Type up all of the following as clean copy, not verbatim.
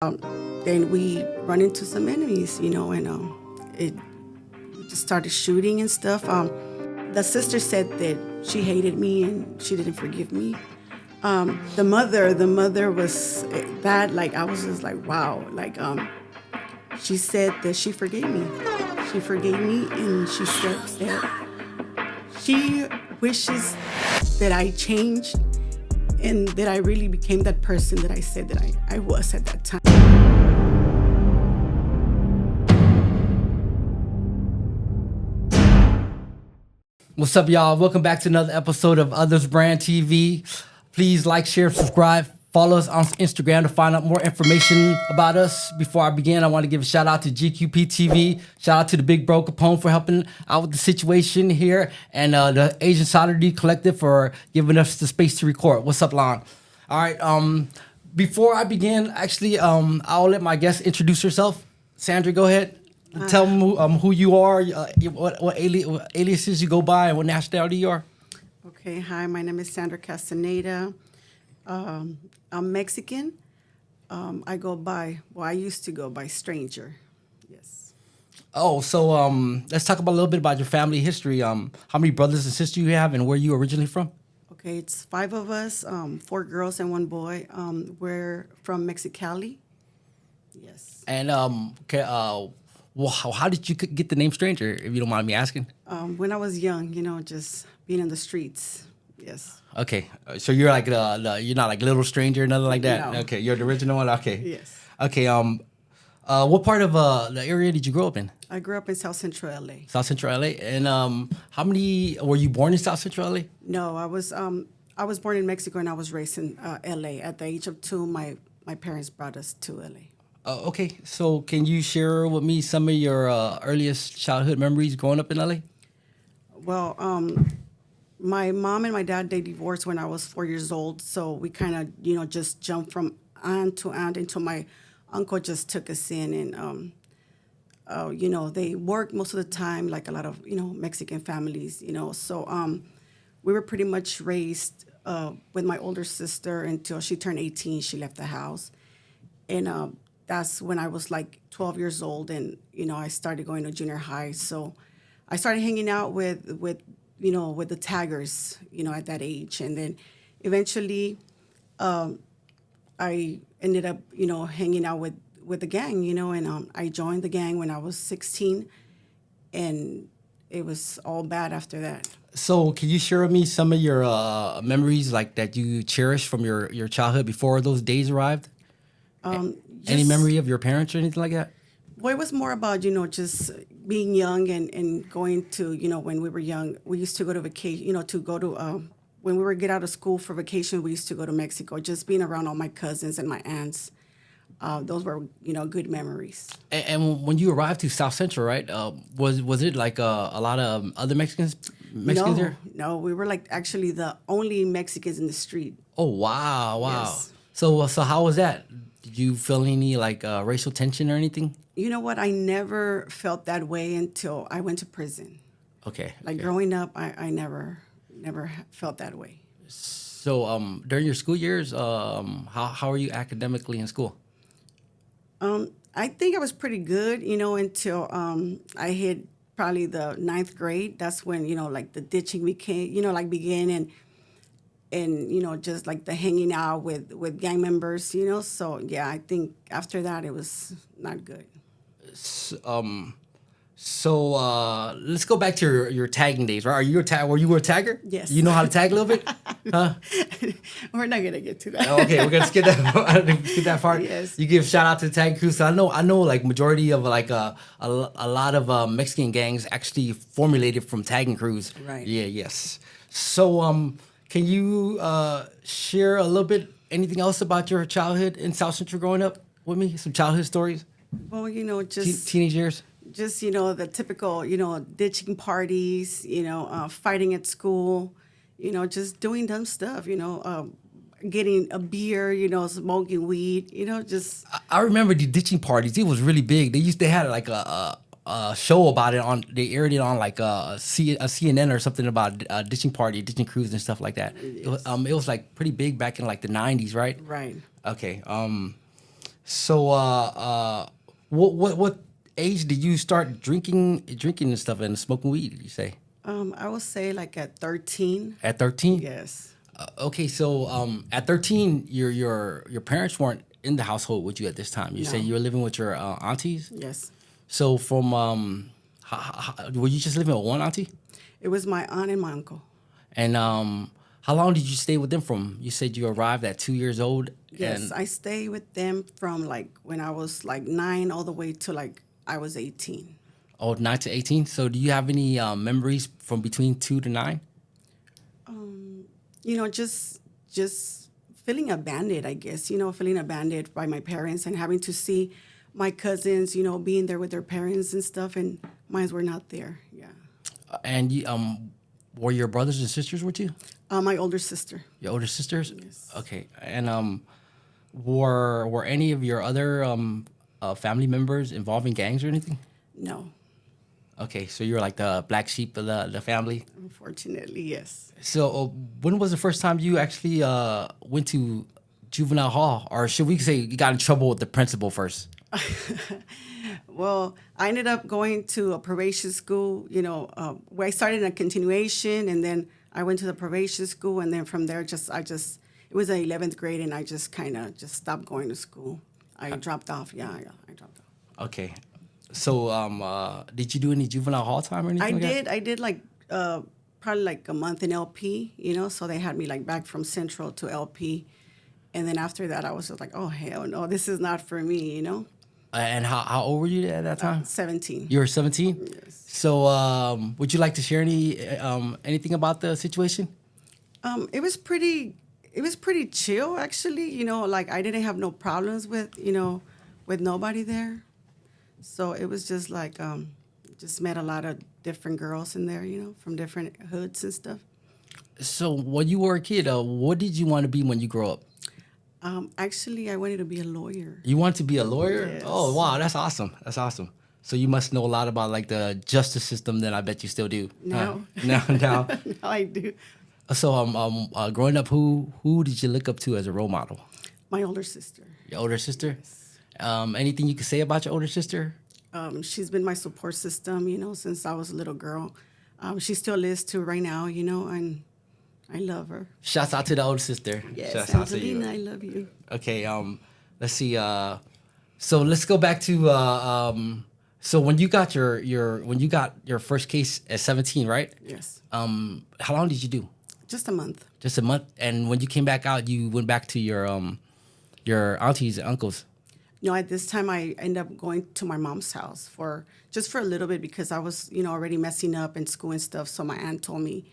Then we run into some enemies, and it we just started shooting and stuff. The sister said that she hated me and she didn't forgive me. The mother was that like I was just like wow, like she said that she forgave me. She forgave me, and she said that she wishes that I changed and that I really became that person that I said that I was at that time. What's up, y'all? Welcome back to another episode of Others Brand TV. Please like, share, subscribe. Follow us on Instagram to find out more information about us. Before I begin, I want to give a shout out to GQP TV. Shout out to the Big Bro Capone for helping out with the situation here, and the Asian Solidarity Collective for giving us the space to record. What's up, Lon? All right. Before I begin, actually, I'll let my guest introduce herself. Sandra, go ahead. Tell them who you are, what aliases you go by, and what nationality you are. Okay, hi, my name is Sandra Castaneda. I'm Mexican. I used to go by Stranger. Yes. Oh, so let's talk about a little bit about your family history. How many brothers and sisters you have, and where you originally from? Okay, it's five of us, four girls and one boy. We're from Mexicali. Yes. And okay, well, how did you get the name Stranger, if you don't mind me asking? When I was young, just being in the streets. Yes. Okay, so you're like you're not like Little Stranger, nothing like that. No. Okay, you're the original one. Okay. Yes. Okay. What part of the area did you grow up in? I grew up in South Central LA. South Central LA. And how many were you born in South Central LA? No, I was born in Mexico and I was raised in LA. At the age of 2, my parents brought us to LA. Okay, so can you share with me some of your earliest childhood memories growing up in LA? Well, my mom and my dad, they divorced when I was 4 years old. So we kind of, just jumped from aunt to aunt until my uncle just took us in. And, they worked most of the time, like a lot of, Mexican families, So we were pretty much raised with my older sister until she turned 18. She left the house. And that's when I was like 12 years old. And, I started going to junior high. So I started hanging out with the taggers, at that age. And then eventually I ended up, hanging out with the gang, and I joined the gang when I was 16. And it was all bad after that. So can you share with me some of your memories like that you cherish from your childhood before those days arrived? Any memory of your parents or anything like that? Well, it was more about, just being young and going to, when we were young, we used to go to vacation, when we would get out of school for vacation, we used to go to Mexico, just being around all my cousins and my aunts. Those were, good memories. And when you arrived to South Central, right, was it like a lot of other Mexicans there? No, we were like actually the only Mexicans in the street. Oh, wow. Yes. So how was that? Did you feel any like racial tension or anything? You know what? I never felt that way until I went to prison. Okay. Like growing up, I never felt that way. So during your school years, how are you academically in school? I think I was pretty good, until I hit probably the 9th grade. That's when, like the ditching began and just like the hanging out with gang members, So, yeah, I think after that it was not good. So let's go back to your tagging days, right? Were you a tagger? Yes. You know how to tag a little bit? Huh? We're not going to get to that. Okay, we're gonna skip that part. Yes. You give shout out to the tag crew. So I know like majority of like a lot of Mexican gangs actually formulated from tagging crews. Right. Yeah. Yes. So can you share a little bit anything else about your childhood in South Central growing up with me? Some childhood stories. Well, just Teenage years. just the typical ditching parties, fighting at school, just doing dumb stuff, getting a beer, smoking weed, just I remember the ditching parties. It was really big. They had like a show about it on. They aired it on like a CNN or something about ditching crews and stuff like that. Yes. It was like pretty big back in like the 90s, right? right. Okay. So, what age did you start drinking and stuff and smoking weed? Did you say I would say like at 13. at 13? Yes. Okay, so at 13, your parents weren't in the household with you at this time. You say No. you were living with your aunties. Yes. So from were you just living with one auntie? It was my aunt and my uncle. And how long did you stay with them from? You said you arrived at 2 years old. Yes, And I stayed with them from like when I was like 9 all the way to like I was 18. oh, 9 to 18. So do you have any memories from between 2 to 9? You know, just feeling abandoned, I guess. You know, feeling abandoned by my parents and having to see my cousins, you know, being there with their parents and stuff, and mine were not there. Yeah. And you, were your brothers and sisters with you? My older sister. Your older sisters? Yes. Okay. And were any of your other family members involved in gangs or anything? No, Okay, so you're like the black sheep of the family. unfortunately, yes. So when was the first time you actually went to juvenile hall, or should we say you got in trouble with the principal first? Well, I ended up going to a probation school, you know, where I started a continuation, and then I went to the probation school, and then from there, it was the 11th grade, and I just kind of just stopped going to school. I dropped off. Yeah, I dropped off. Okay. So did you do any juvenile hall time or anything? I like that? did. I did like probably like a month in LP, you know, so they had me like back from Central to LP. And then after that, I was just like, oh, hell no, this is not for me, you know? And how old were you at that time? 17. You were 17? Yes. So would you like to share anything about the situation? It was pretty chill, actually, you know, like I didn't have no problems with, you know, with nobody there. So it was just like, just met a lot of different girls in there, you know, from different hoods and stuff. So when you were a kid, what did you want to be when you grow up? Actually, I wanted to be a lawyer. You want to be a lawyer? Yes. Oh, wow, that's awesome. That's awesome. So you must know a lot about like the justice system. Then I bet you still do. No. No. Now I do. So growing up, who did you look up to as a role model? My older sister. Your older sister. Anything you could say about your older sister? She's been my support system, you know, since I was a little girl. She still is too right now, you know, and I love her. Shouts out to the older sister. Yes, Shouts out to Angelina, you. I love you. Okay. Let's see. So let's go back to so when you got your first case at 17, right? Yes, How long did you do? just a month. Just a month. And when you came back out, you went back to your aunties and uncles. No, at this time I ended up going to my mom's house for a little bit because I was, you know, already messing up in school and stuff. So my aunt told me,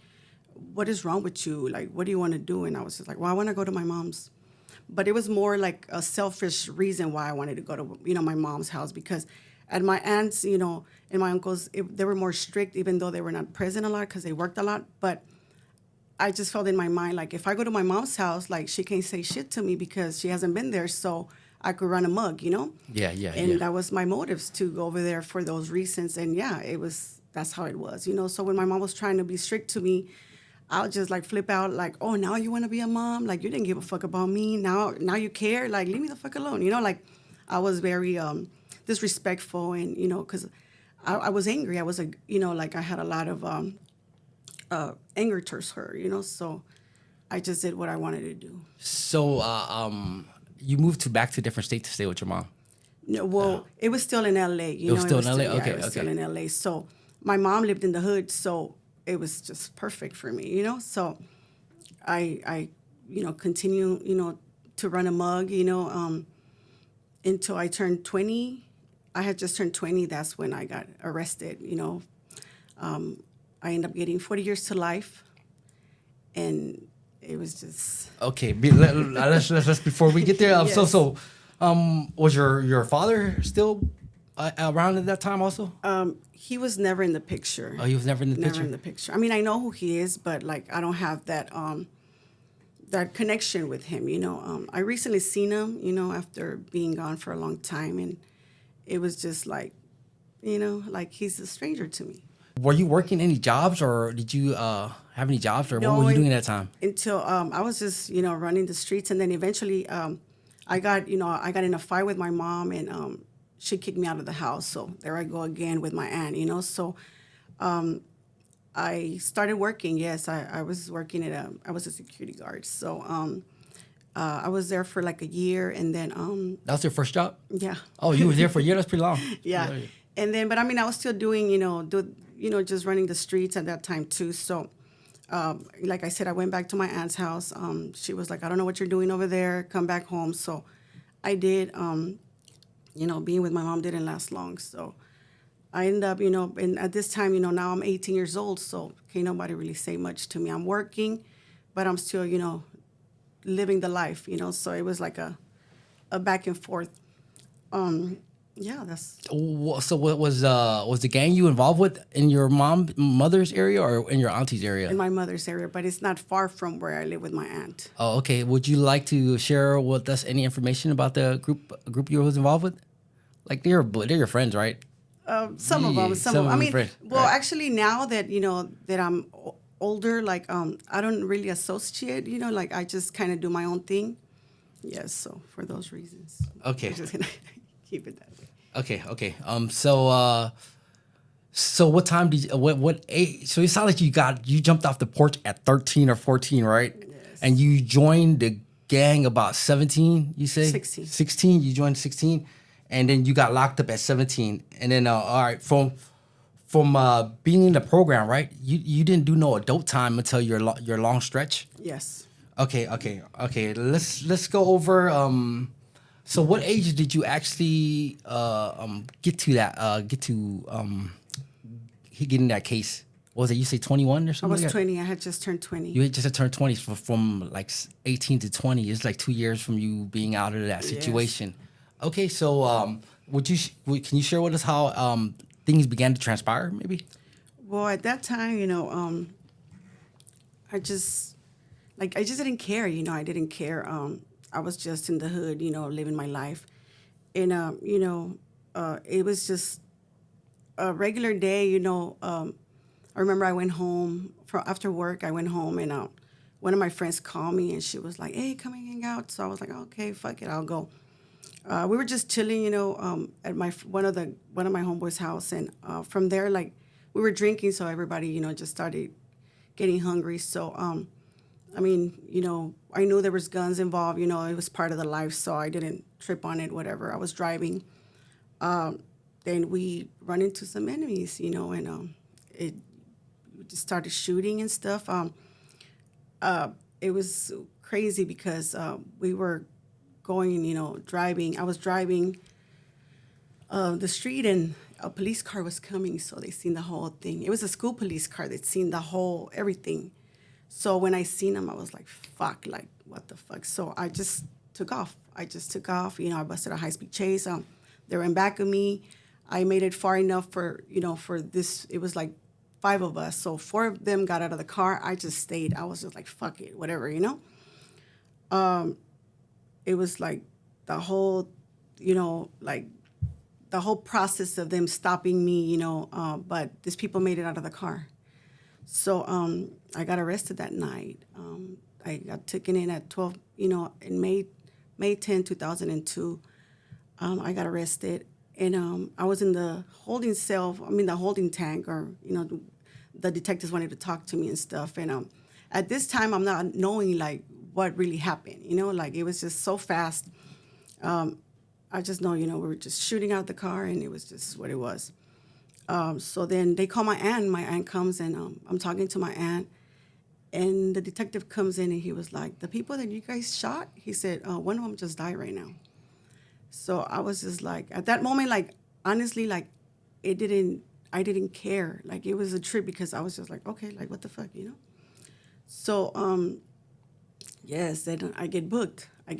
"What is wrong with you? Like, what do you want to do?" And I was just like, "Well, I want to go to my mom's." But it was more like a selfish reason why I wanted to go to, you know, my mom's house because at my aunt's, you know, and my uncles, they were more strict, even though they were not present a lot because they worked a lot. But I just felt in my mind, like, if I go to my mom's house, like, she can't say shit to me because she hasn't been there, so I could run a mug, you know? And that was my motives to go over there for those reasons. And yeah, that's how it was, you know? So when my mom was trying to be strict to me, I'll just like flip out, like, oh, now you want to be a mom? Like, you didn't give a fuck about me. Now you care? Like, leave me the fuck alone, you know? Like, I was very disrespectful and, you know, because I was angry. I was, you know, like I had a lot of anger towards her, you know? So I just did what I wanted to do. So you moved back to a different state to stay with your mom. No, well, it was still in LA. You It was know, still in LA? Yeah, Okay, it was still okay. in LA. So my mom lived in the hood, so it was just perfect for me, you know? So I you know, continue, you know, to run a mug, you know, until I turned 20. I had just turned 20. That's when I got arrested, you know. I ended up getting 40 years to life. And it was just... Okay, let's before we get there. Yes. Was your father still around at that time also? He was never in the picture. Oh, he was never in the Never picture? in the picture. I mean, I know who he is, but like I don't have that that connection with him. You know, I recently seen him. You know, after being gone for a long time, and it was just like, you know, like he's a stranger to me. Were you working any jobs, or did you have any jobs, or No, what were you doing at that time? Until I was just, you know, running the streets, and then eventually I got in a fight with my mom, and she kicked me out of the house. So there I go again with my aunt, So I started working. Yes, I was working I was a security guard. So I was there for like a year, and then That was your first job? yeah. Oh, you were there for a year? That's pretty long. Yeah. And then, but I mean, I was still doing, just running the streets at that time too. So, like I said, I went back to my aunt's house. She was like, I don't know what you're doing over there. Come back home. So I did. Being with my mom didn't last long. So I ended up, and at this time, now I'm 18 years old. So can't nobody really say much to me. I'm working, but I'm still, living the life, So it was like a back and forth. Yeah, that's So what was the gang you involved with in your mother's area or in your auntie's area? in my mother's area, but it's not far from where I live with my aunt. Oh, okay. Would you like to share with us any information about the group you was involved with? Like they're your friends, right? Some of them, Some I of mean, them, well, right. actually, now that that I'm older, like I don't really associate. Like I just kind of do my own thing. Yes, so for those reasons, Okay. I'm just gonna keep it that way. Okay. So what time did you, what age? So it sounded like you jumped off the porch at 13 or 14, right? Yes. And you joined the gang about 17. You say 16. 16. You joined 16, and then you got locked up at 17. And then all right, from being in the program, right? You didn't do no adult time until your long stretch. Yes. Okay. Let's go over. So what age did you actually getting that case? What was it? You say 21 or I something? was like that? 20. I had just turned 20. You had just turned 20 from like 18 to 20. It's like 2 years from you being out of that situation. Okay, so can you share with us how things began to transpire? Maybe. Well, at that time, I just didn't care. I didn't care. I was just in the hood, living my life, and it was just a regular day. I remember I went home after work. I went home, and one of my friends called me, and she was like, "Hey, come and hang out." So I was like, "Okay, fuck it, I'll go." We were just chilling, at one of my homeboys' house, and from there, like, we were drinking, so everybody, just started getting hungry. So, I mean, I knew there was guns involved. It was part of the life, so I didn't trip on it. Whatever. I was driving. Then we run into some enemies, and it we just started shooting and stuff. It was crazy because we were going, driving. I was driving the street, and a police car was coming, so they seen the whole thing. It was a school police car. They'd seen the whole everything. So when I seen them, I was like, "Fuck! Like, what the fuck?" So I just took off. I I busted a high-speed chase. They were in back of me. I made it far enough for this. It was like 5 of us, so 4 of them got out of the car. I just stayed. I was just like, "Fuck it, whatever." It was like the whole, like the whole process of them stopping me, but these people made it out of the car. So I got arrested that night. I got taken in at 12, in May 10, 2002. I got arrested, and I was in the the holding tank, or, the detectives wanted to talk to me and stuff. And at this time, I'm not knowing, like, what really happened, like, it was just so fast. I just know, we were just shooting out the car, and it was just what it was. So then they call my aunt. My aunt comes, and I'm talking to my aunt, and the detective comes in, and he was like, "The people that you guys shot," he said, "one of them just died right now." So I was just like, at that moment, like, honestly, like, I didn't care. Like, it was a trip because I was just like, okay, like, what the fuck. So, yes, then I get booked. And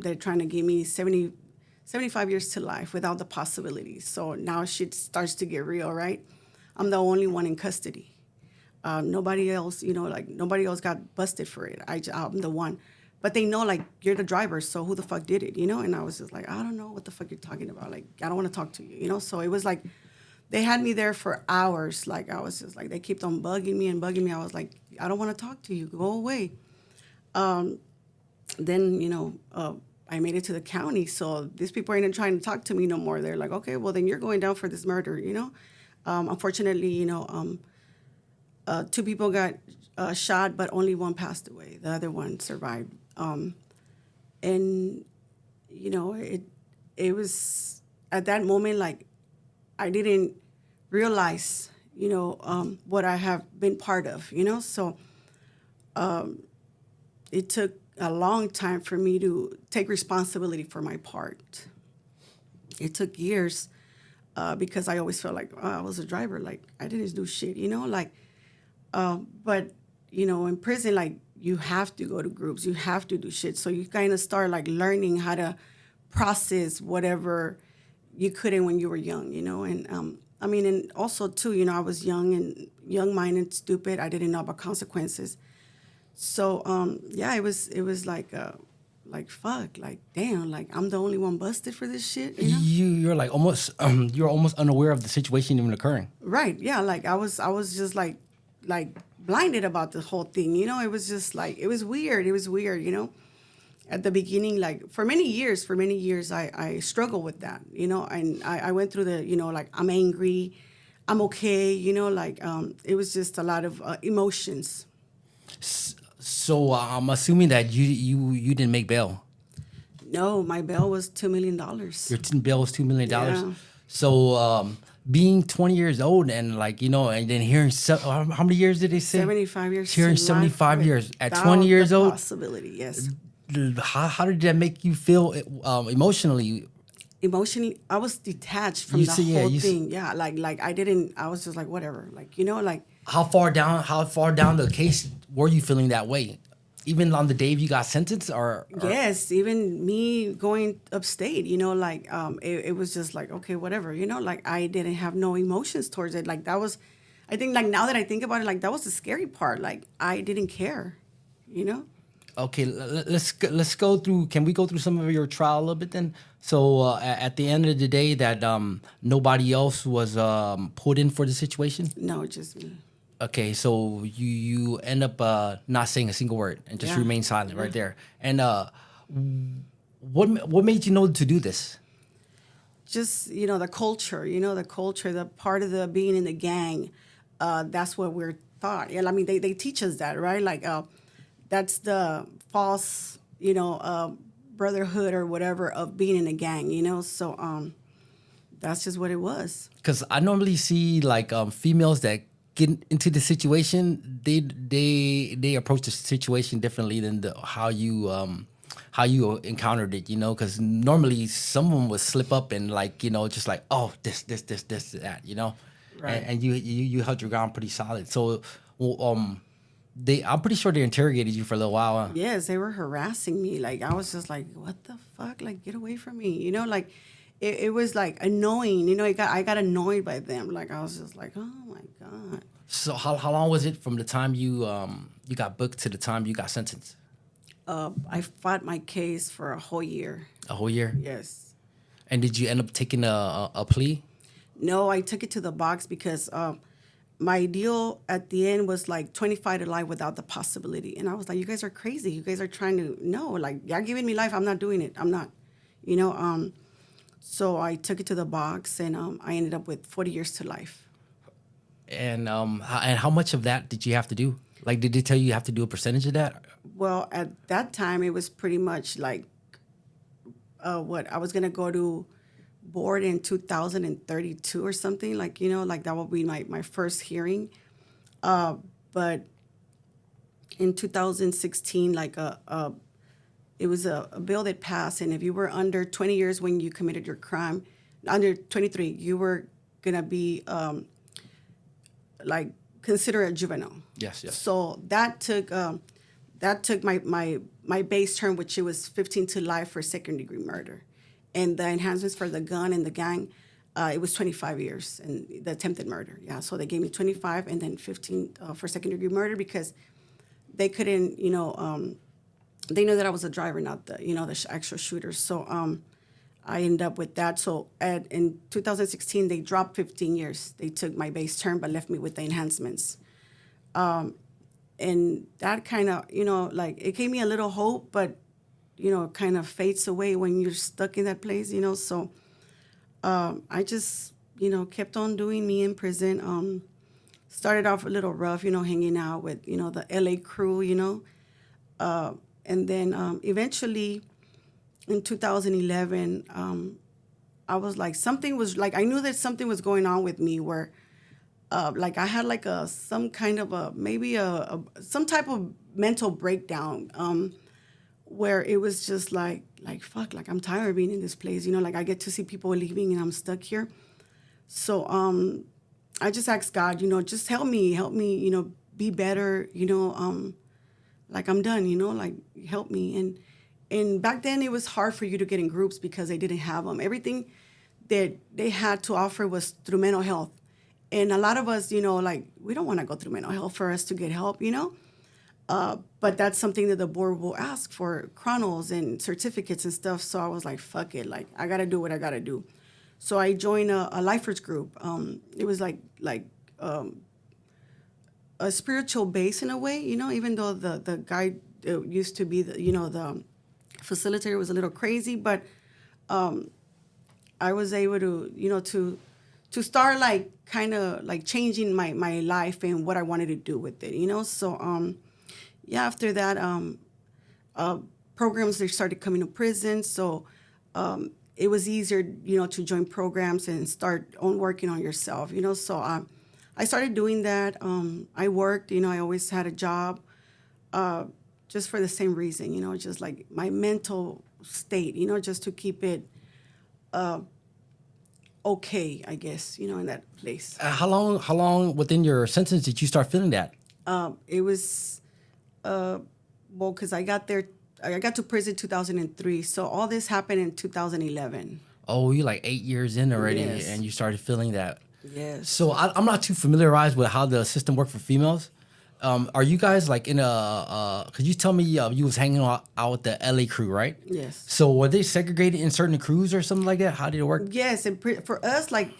they're trying to give me 75 years to life without the possibilities. So now shit starts to get real, right? I'm the only one in custody. Nobody else, nobody else got busted for it. I'm the one. But they know, like, you're the driver, so who the fuck did it, And I was just like, I don't know what the fuck you're talking about. Like, I don't want to talk to you, So it was like, they had me there for hours. Like, I was just like, they kept on bugging me. I was like, I don't want to talk to you. Go away. Then, I made it to the county. So these people ain't trying to talk to me no more. They're like, okay, well then you're going down for this murder, you know. Unfortunately, two people got shot, but only one passed away. The other one survived. And it was at that moment like I didn't realize what I have been part of. So it took a long time for me to take responsibility for my part. It took years because I always felt like I was a driver, like I didn't do shit, but in prison, like you have to go to groups, you have to do shit. So you kind of start like learning how to process whatever you couldn't when you were young, and and also too, I was young-minded, stupid. I didn't know about consequences. So yeah, it was like fuck, like damn, like I'm the only one busted for this shit, You're like almost you're almost unaware of the situation even occurring. Right. Yeah. Like I was just like blinded about the whole thing. It was just like it was weird. It was weird. At the beginning, like for many years, I struggled with that. And I went through the like I'm angry, I'm okay. It was just a lot of emotions. So I'm assuming that you didn't make bail. No, my bail was $2 million. Your bail was $2 million. Yeah. So being 20 years old and and then hearing how many years did they say? 75 years. Hearing to 75 life years at without 20 years the old. Possibility, yes. How did that make you feel emotionally? Emotionally, I was detached from You the see, yeah, whole you see- thing. Yeah, like I didn't. I was just like whatever. Like like How far down the case were you feeling that way? Even on the day you got sentenced, or yes, even me going upstate. It was just like okay, whatever. Like I didn't have no emotions towards it. Like that was, I think like now that I think about it, like that was the scary part. Like I didn't care. Okay, let's go through. Can we go through some of your trial a little bit then? So at the end of the day, that nobody else was put in for the situation. No, just me. Okay, so you end up not saying a single word and just Yeah. remain silent right there. And what made you know to do this? Just the culture, the part of the being in the gang. That's what we're taught. Yeah, I mean they teach us that, right? Like that's the false brotherhood or whatever of being in a gang. So that's just what it was. Because I normally see like females that get into the situation, they approach the situation differently than how you encountered it. Because normally someone would slip up and just like, oh, this that. Right. And you held your ground pretty solid. So I'm pretty sure they interrogated you for a little while. Huh? Yes, they were harassing me. Like I was just like, what the fuck? Like get away from me. Like it was like annoying. I got annoyed by them. Like I was just like, oh my God. So how long was it from the time you got booked to the time you got sentenced? I fought my case for a whole year. A whole year? Yes. And did you end up taking a plea? No, I took it to the box because my deal at the end was like 25 to life without the possibility. And I was like, you guys are crazy. You guys are trying to, no, like, y'all giving me life. I'm not doing it. I'm not, So I took it to the box and I ended up with 40 years to life. And how much of that did you have to do? Like, did they tell you have to do a percentage of that? Well, at that time, it was pretty much like what I was going to go to board in 2032 or something, like that would be my first hearing, but in 2016 it was a bill that passed, and if you were under 20 years when you committed your crime, under 23 you were gonna be considered a juvenile. Yes. So that took my base term, which it was 15 to life for second-degree murder. And the enhancements for the gun and the gang, it was 25 years, and the attempted murder. Yeah, so they gave me 25 and then 15 for second-degree murder because they couldn't, they knew that I was a driver, not the actual shooter. So I ended up with that. So in 2016, they dropped 15 years. They took my base term but left me with the enhancements. And that kind of, it gave me a little hope, but kind of fades away when you're stuck in that place, So I just, kept on doing me in prison. Started off a little rough, hanging out with, the LA crew, and then eventually in 2011, I was like, I knew that something was going on with me where, like I had like some kind of some type of mental breakdown, where it was just like fuck, like I'm tired of being in this place, like I get to see people leaving and I'm stuck here. So I just asked God, just help me, be better, like I'm done, like help me. And back then it was hard for you to get in groups because they didn't have them. Everything that they had to offer was through mental health. And a lot of us, like we don't want to go through mental health for us to get help, but that's something that the board will ask for, chronos and certificates and stuff. So I was like, fuck it, like I gotta do what I gotta do. So I joined a lifers group. It was like a spiritual base in a way, even though the guy used to be the facilitator was a little crazy, but I was able to to start like kind of like changing my life and what I wanted to do with it. So yeah, after that programs, they started coming to prison, so it was easier to join programs and start working on yourself. So I started doing that. I worked, I always had a job, just for the same reason, just like my mental state, just to keep it okay, I guess, in that place. How long within your sentence did you start feeling that? It was, well, because I got to prison 2003, so all this happened in 2011. Oh, you're like 8 years in already, Yes. and you started feeling that. Yes. So I'm not too familiarized with how the system worked for females. Are you guys like in a? Could you tell me you was hanging out with the LA crew, right? Yes. So were they segregated in certain crews or something like that? How did it work? Yes, and for us, like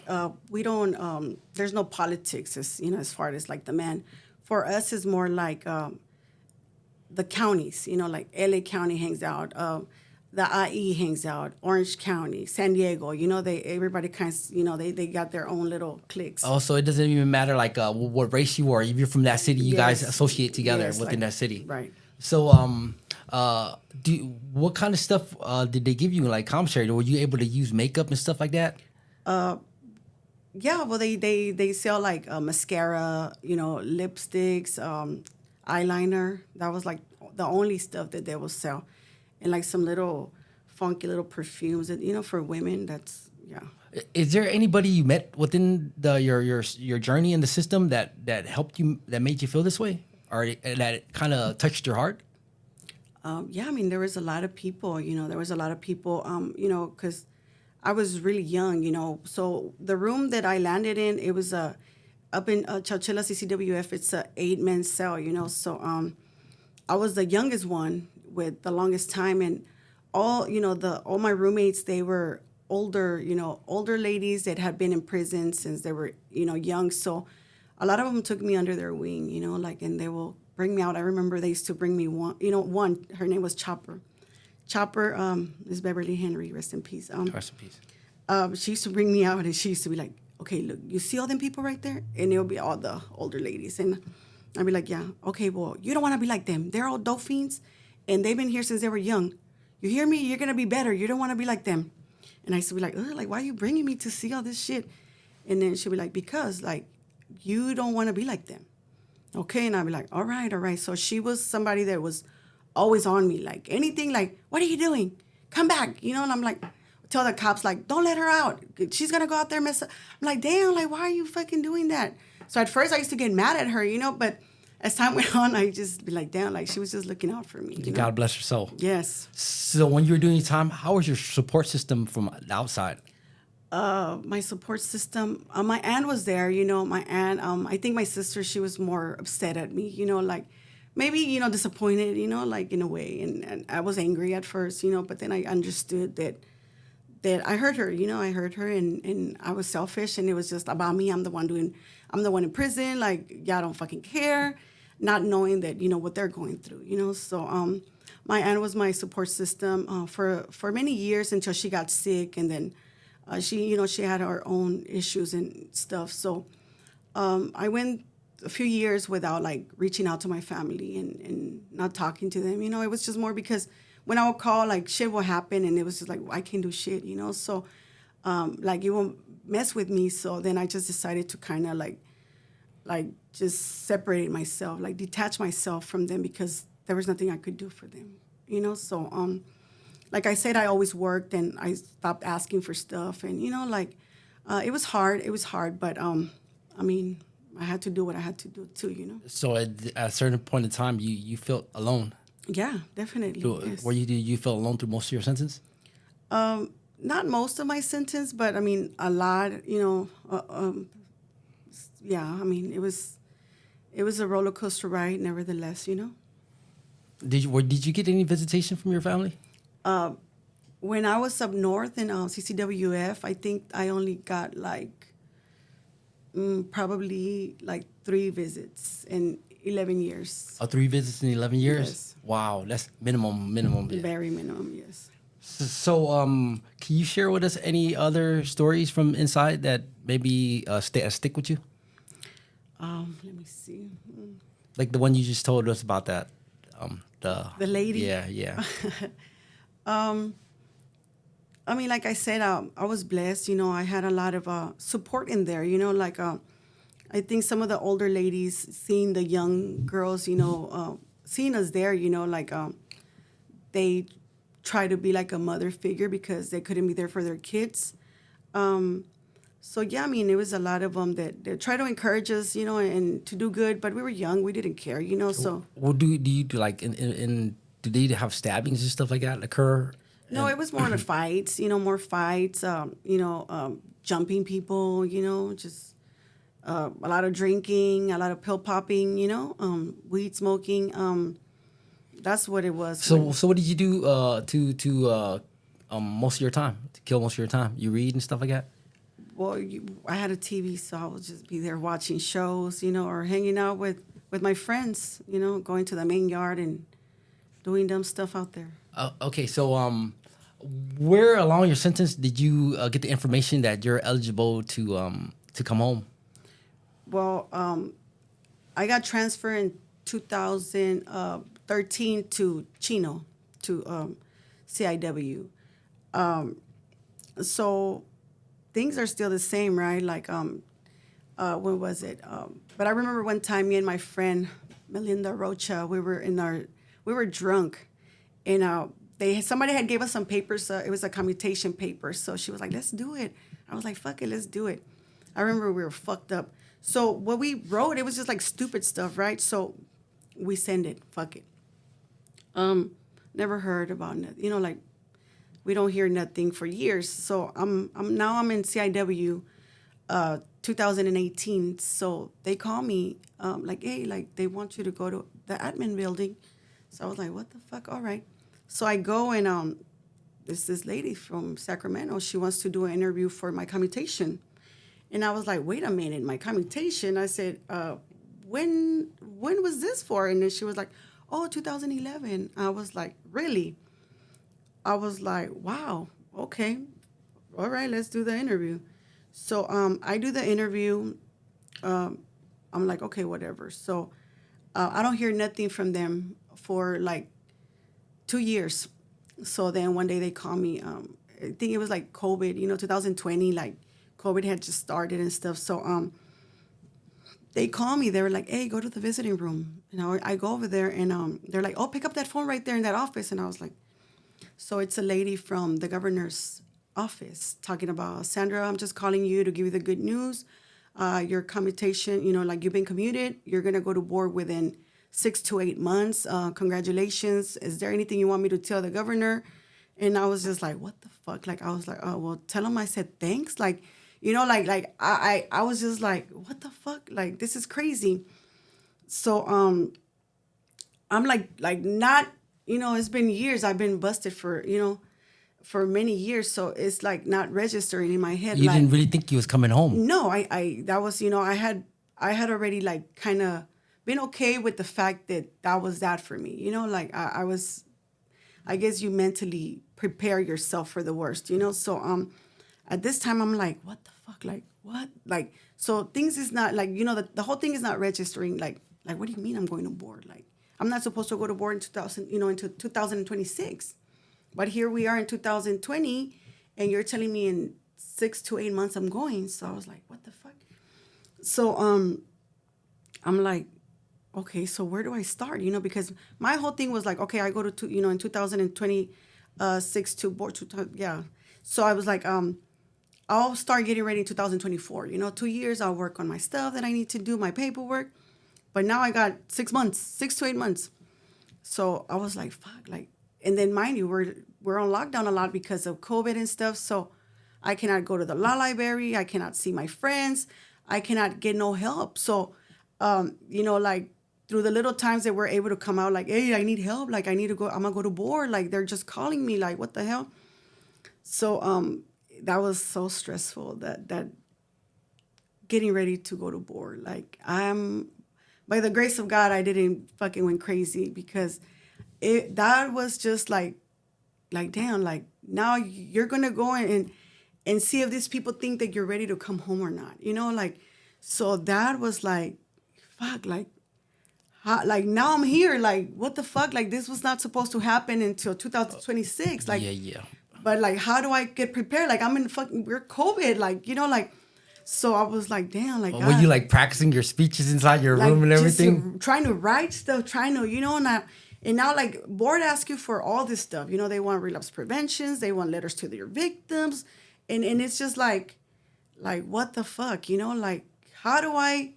we don't. There's no politics, as far as like the men. For us, it's more like the counties. Like LA County hangs out. The IE hangs out. Orange County, San Diego. Everybody kind of. They got their own little cliques. Oh, so it doesn't even matter like what race you are. If you're from that city, you guys Yes. associate together Yes, within like- that city. Right. So what kind of stuff did they give you like commissary? Were you able to use makeup and stuff like that? Yeah, well, they sell like mascara, lipsticks, eyeliner. That was like the only stuff that they will sell, and like some little funky little perfumes that for women. That's yeah. Is there anybody you met within your journey in the system that helped you, that made you feel this way, or that kind of touched your heart? Yeah, I mean, there was a lot of people. There was a lot of people. Because I was really young. So the room that I landed in, it was up in Chowchilla CCWF. It's a 8-man cell. So I was the youngest one with the longest time, and all all my roommates, they were older ladies that had been in prison since they were young. So a lot of them took me under their wing, and they will bring me out. I remember they used to bring me one, her name was Chopper. Chopper is Beverly Henry, rest in peace. Rest in peace. She used to bring me out, and she used to be like, okay, look, you see all them people right there? And it would be all the older ladies. And I'd be like, yeah, okay, well, you don't want to be like them. They're all dope fiends, and they've been here since they were young. You hear me? You're going to be better. You don't want to be like them. And I used to be like, why are you bringing me to see all this shit? And then she'd be like, because, like, you don't want to be like them. Okay, and I'd be like, all right. So she was somebody that was always on me, like anything, like, what are you doing? Come back, And I'm like, tell the cops, like, don't let her out. She's gonna go out there and mess up. I'm like, damn, like, why are you fucking doing that? So at first I used to get mad at her, but as time went on, I just be like, damn, like she was just looking out for me. God bless her soul. Yes. So when you were doing your time, how was your support system from the outside? My support system, my aunt was there, my aunt, I think my sister, she was more upset at me, like maybe, disappointed, like in a way. And I was angry at first, but then I understood that I heard her, I heard her and I was selfish and it was just about me. I'm the one in prison. Like, y'all don't fucking care, not knowing that, what they're going through, So My aunt was my support system for many years until she got sick, and then she had her own issues and stuff. So I went a few years without like reaching out to my family and not talking to them. It was just more because when I would call, like shit will happen, and it was just like I can't do shit. So like it won't mess with me. So then I just decided to kind of like just separate myself, like detach myself from them because there was nothing I could do for them. So like I said, I always worked and I stopped asking for stuff, and like it was hard. It was hard, but I mean, I had to do what I had to do too. So at a certain point in time, you felt alone. Yeah, definitely. Yes. Were you felt alone through most of your sentence? Not most of my sentence, but I mean a lot. Yeah. I mean, it was a roller coaster ride. Nevertheless. Did you get any visitation from your family? When I was up north in CCWF, I think I only got like probably like 3 visits in 11 years. 3 visits in 11 years? Yes. Wow, that's minimum. Yeah. Very minimum, yes. So, can you share with us any other stories from inside that maybe stick with you? Let me see. Like the one you just told us about that. The lady? Yeah. I mean, like I said, I was blessed. I had a lot of support in there. Like I think some of the older ladies seeing the young girls, seeing us there, like they try to be like a mother figure because they couldn't be there for their kids. So yeah, I mean, it was a lot of them that try to encourage us, and to do good. But we were young, we didn't care, So Well, do you do like do they have stabbings and stuff like that occur? no, it was more the fights, more fights, jumping people, just a lot of drinking, a lot of pill popping, weed smoking. That's what it was. So what did you do to most of your time to kill most of your time? You read and stuff like that. Well, I had a TV, so I would just be there watching shows, or hanging out with my friends, going to the main yard and doing dumb stuff out there. Okay, so where along your sentence did you get the information that you're eligible to come home? Well, I got transferred in 2013 to Chino, to CIW. So things are still the same, right? Like, when was it? But I remember one time, me and my friend Melinda Rocha, we were drunk, and somebody had gave us some papers. It was a commutation paper, so she was like, "Let's do it." I was like, "Fuck it, let's do it." I remember we were fucked up. So what we wrote, it was just like stupid stuff, right? So we send it. Fuck it. Never heard about nothing. Like we don't hear nothing for years. So I'm in CIW, 2018. So they call me, like, hey, like they want you to go to the admin building. So I was like, what the fuck? All right. So I go and this lady from Sacramento. She wants to do an interview for my commutation. And I was like, wait a minute, my commutation. I said, when was this for? And then she was like, oh, 2011. I was like, really? I was like, wow, okay. All right, let's do the interview. So I do the interview. I'm like, okay, whatever. So I don't hear nothing from them for like 2 years. So then one day they call me. I think it was like COVID, 2020, like COVID had just started and stuff. So they call me. They were like, hey, go to the visiting room. I go over there and they're like, oh, pick up that phone right there in that office. And I was like, so it's a lady from the governor's office talking about, Sandra, I'm just calling you to give you the good news. Your commutation, like you've been commuted. You're going to go to board within 6 to 8 months. Congratulations. Is there anything you want me to tell the governor? And I was just like, what the fuck? Like, I was like, oh, well, tell him I said thanks. Like, I was just like, what the fuck? Like, this is crazy. So I'm like not, it's been years. I've been busted for many years. So it's like not registering in my head. You like, didn't really think you was coming home. No, that was, I had already like kind of been okay with the fact that was that for me. Like I was I guess you mentally prepare yourself for the worst, So at this time I'm like, what the fuck? Like what? Like so things is not like, the whole thing is not registering. Like what do you mean I'm going to board? Like I'm not supposed to go to board in 2000, into 2026. But here we are in 2020 and you're telling me in 6 to 8 months I'm going. So I was like, what the fuck? So I'm like, okay, so where do I start? Because my whole thing was like, okay, I go to in 2026 to board yeah. So I was like, I'll start getting ready in 2024. 2 years I'll work on my stuff that I need to do, my paperwork. But now I got 6 months, 6 to 8 months. So I was like, fuck, like, and then mind you, we're on lockdown a lot because of COVID and stuff. So I cannot go to the law library. I cannot see my friends. I cannot get no help. So, like through the little times that we're able to come out, like, hey, I need help. Like I need to go. I'm gonna go to board. Like they're just calling me. Like what the hell? So that was so stressful. That getting ready to go to board. Like by the grace of God, I didn't fucking went crazy because that was just like damn, like now you're gonna go and see if these people think that you're ready to come home or not, like so that was like fuck, like how, like now I'm here, like what the fuck, like this was not supposed to happen until 2026, like Yeah. but like how do I get prepared? Like I'm in fucking we're COVID, like like so I was like damn, like Were you like practicing your speeches inside your room and just everything? trying to write stuff, trying to, and now like board asks you for all this stuff. They want relapse preventions, they want letters to their victims, and it's just like what the fuck, like how do I,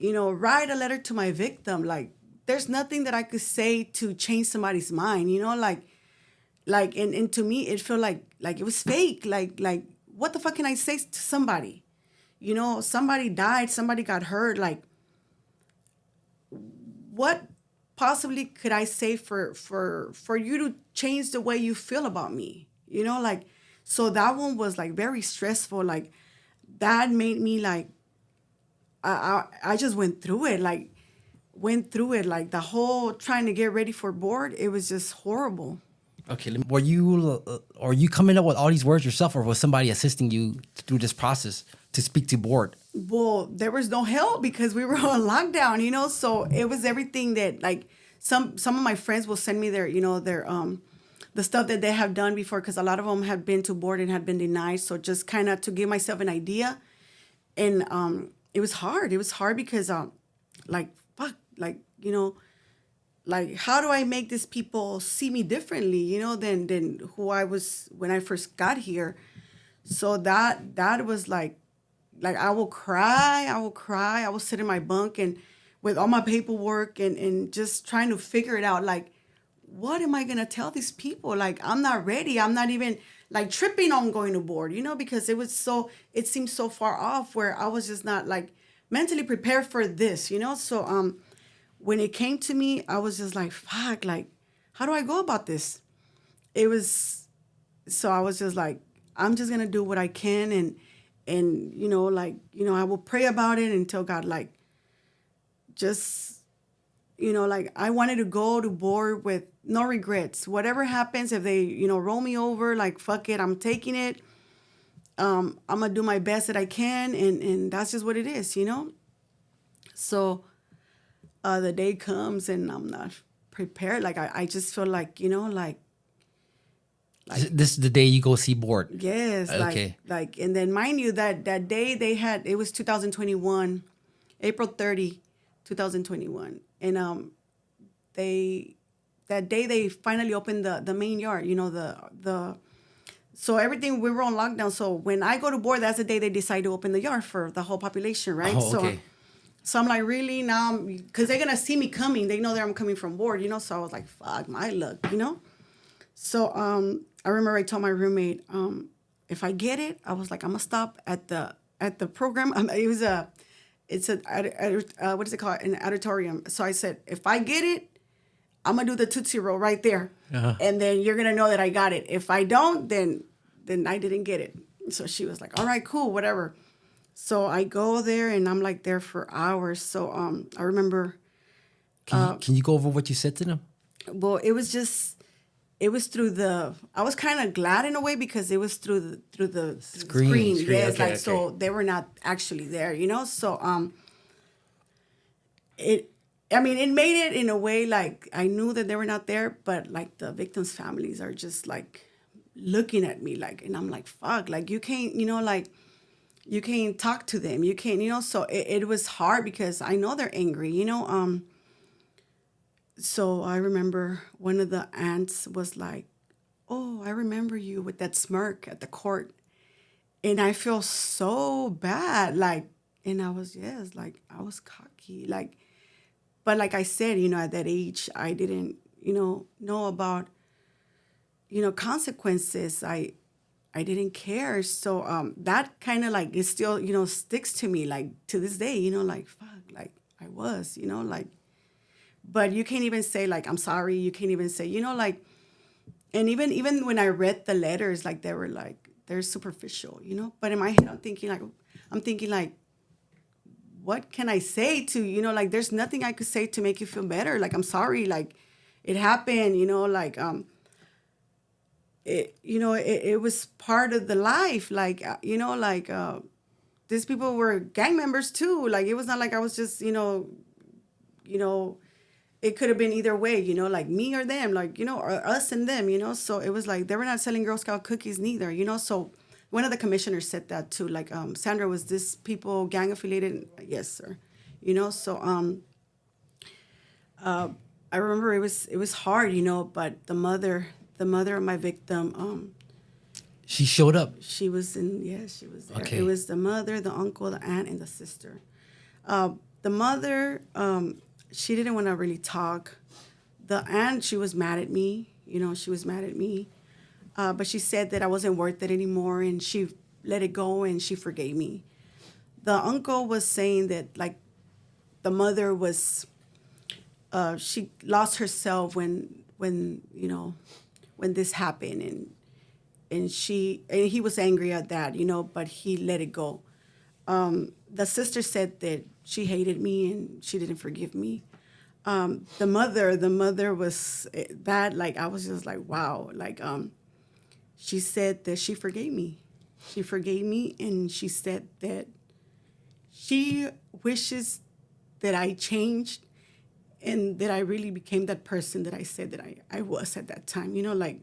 write a letter to my victim? Like there's nothing that I could say to change somebody's mind, and to me it felt like it was fake, like what the fuck can I say to somebody? Somebody died, somebody got hurt. Like, what possibly could I say for you to change the way you feel about me? Like, so that one was like very stressful. Like, that made me like, I just went through it. Like, the whole trying to get ready for board. It was just horrible. Okay, were you coming up with all these words yourself, or was somebody assisting you through this process to speak to board? Well, there was no help because we were on lockdown, so it was everything that like some of my friends will send me their, their the stuff that they have done before, because a lot of them had been to board and had been denied. So just kind of to give myself an idea. And it was hard. It was hard because like fuck, like, like how do I make these people see me differently, than who I was when I first got here. So that was like I will cry, I will sit in my bunk and with all my paperwork and just trying to figure it out. Like, what am I gonna tell these people? Like, I'm not ready. I'm not even like tripping on going to board, because it seemed so far off where I was just not like mentally prepared for this, So when it came to me, I was just like, fuck, like, how do I go about this? So I was just like, I'm just gonna do what I can and I will pray about it until God, like, just, like I wanted to go to board with no regrets. Whatever happens, if they, roll me over, like, fuck it, I'm taking it. I'm gonna do my best that I can, and that's just what it is, So the day comes and I'm not prepared. Like I just feel like, like This is the day you go see board. yes, Okay. like, and then mind you that day it was 2021, April 30, 2021, and that day they finally opened the main yard, so everything, we were on lockdown. So when I go to board, that's the day they decide to open the yard for the whole population, right? Oh, okay. So I'm like, really now, because they're gonna see me coming. They know that I'm coming from board, So I was like, fuck my luck, So I remember I told my roommate, if I get it, I was like, I'm gonna stop at the program. It's what is it called? An auditorium. So I said, if I get it, I'm gonna do the Tootsie Roll right there, and then you're gonna know that I got it. If I don't, then I didn't get it. So she was like, all right, cool, whatever. So I go there and I'm like there for hours. So I remember. Can you go over what you said to them? Well, it was through the. I was kind of glad in a way because it was through the Screen. screen. Yes, Okay, like okay. so they were not actually there, you know. So it. I mean, it made it in a way like I knew that they were not there, but like the victims' families are just like looking at me like, and I'm like, fuck, like you can't, you know, like you can't talk to them, you can't, you know. So it was hard because I know they're angry, you know. So I remember one of the aunts was like, "Oh, I remember you with that smirk at the court." And I feel so bad. Like, and I was, yes, like I was cocky. Like, but like I said, you know, at that age, I didn't, you know about, consequences. I didn't care. So that kind of like, it still, sticks to me like to this day, like, fuck, like I was, like, but you can't even say like I'm sorry. You can't even say, like, and even when I read the letters, like they were like they're superficial, But in my head, I'm thinking like, what can I say to, like there's nothing I could say to make you feel better. Like I'm sorry, like it happened, like it was part of the life, like like these people were gang members too. Like it was not like I was just you know it could have been either way, like me or them, like, or us and them, So it was like they were not selling Girl Scout cookies neither, So one of the commissioners said that too, like, Sandra, was this people gang affiliated? Yes, sir. So I remember it was hard, but the mother of my victim, She showed up. she was in, yes, she was there. Okay. It was the mother, the uncle, the aunt, and the sister. The mother, she didn't want to really talk. The aunt, she was mad at me. She was mad at me. But she said that I wasn't worth it anymore, and she let it go, and she forgave me. The uncle was saying that, like, the mother was, she lost herself when this happened, and he was angry at that, but he let it go. The sister said that she hated me and she didn't forgive me. The mother was that, like, I was just like, wow. Like, she said that she forgave me. She forgave me, and she said that she wishes that I changed and that I really became that person that I said that I was at that time, like,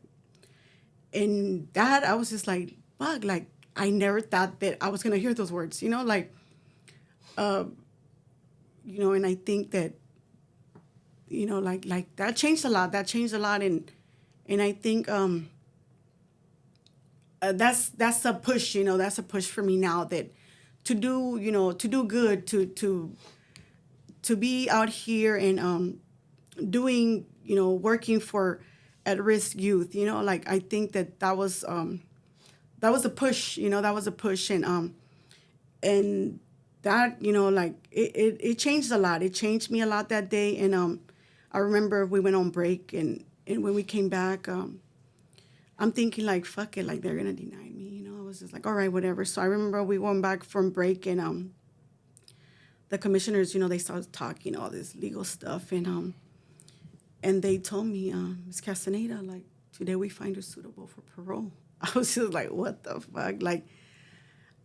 and that I was just like, fuck, like, I never thought that I was going to hear those words, like, and I think that, like that changed a lot. That changed a lot, and I think that's a push. That's a push for me now, that to do good, to be out here and doing, working for at-risk youth. Like, I think that was a push. That was a push, and that, like, it changed a lot. It changed me a lot that day. And I remember we went on break, and when we came back, I'm thinking like, fuck it, like they're gonna deny me, I was just like, all right, whatever. So I remember we went back from break, and the commissioners, they started talking all this legal stuff, and they told me, Ms. Castaneda, like, today we find you suitable for parole. I was just like, what the fuck? Like,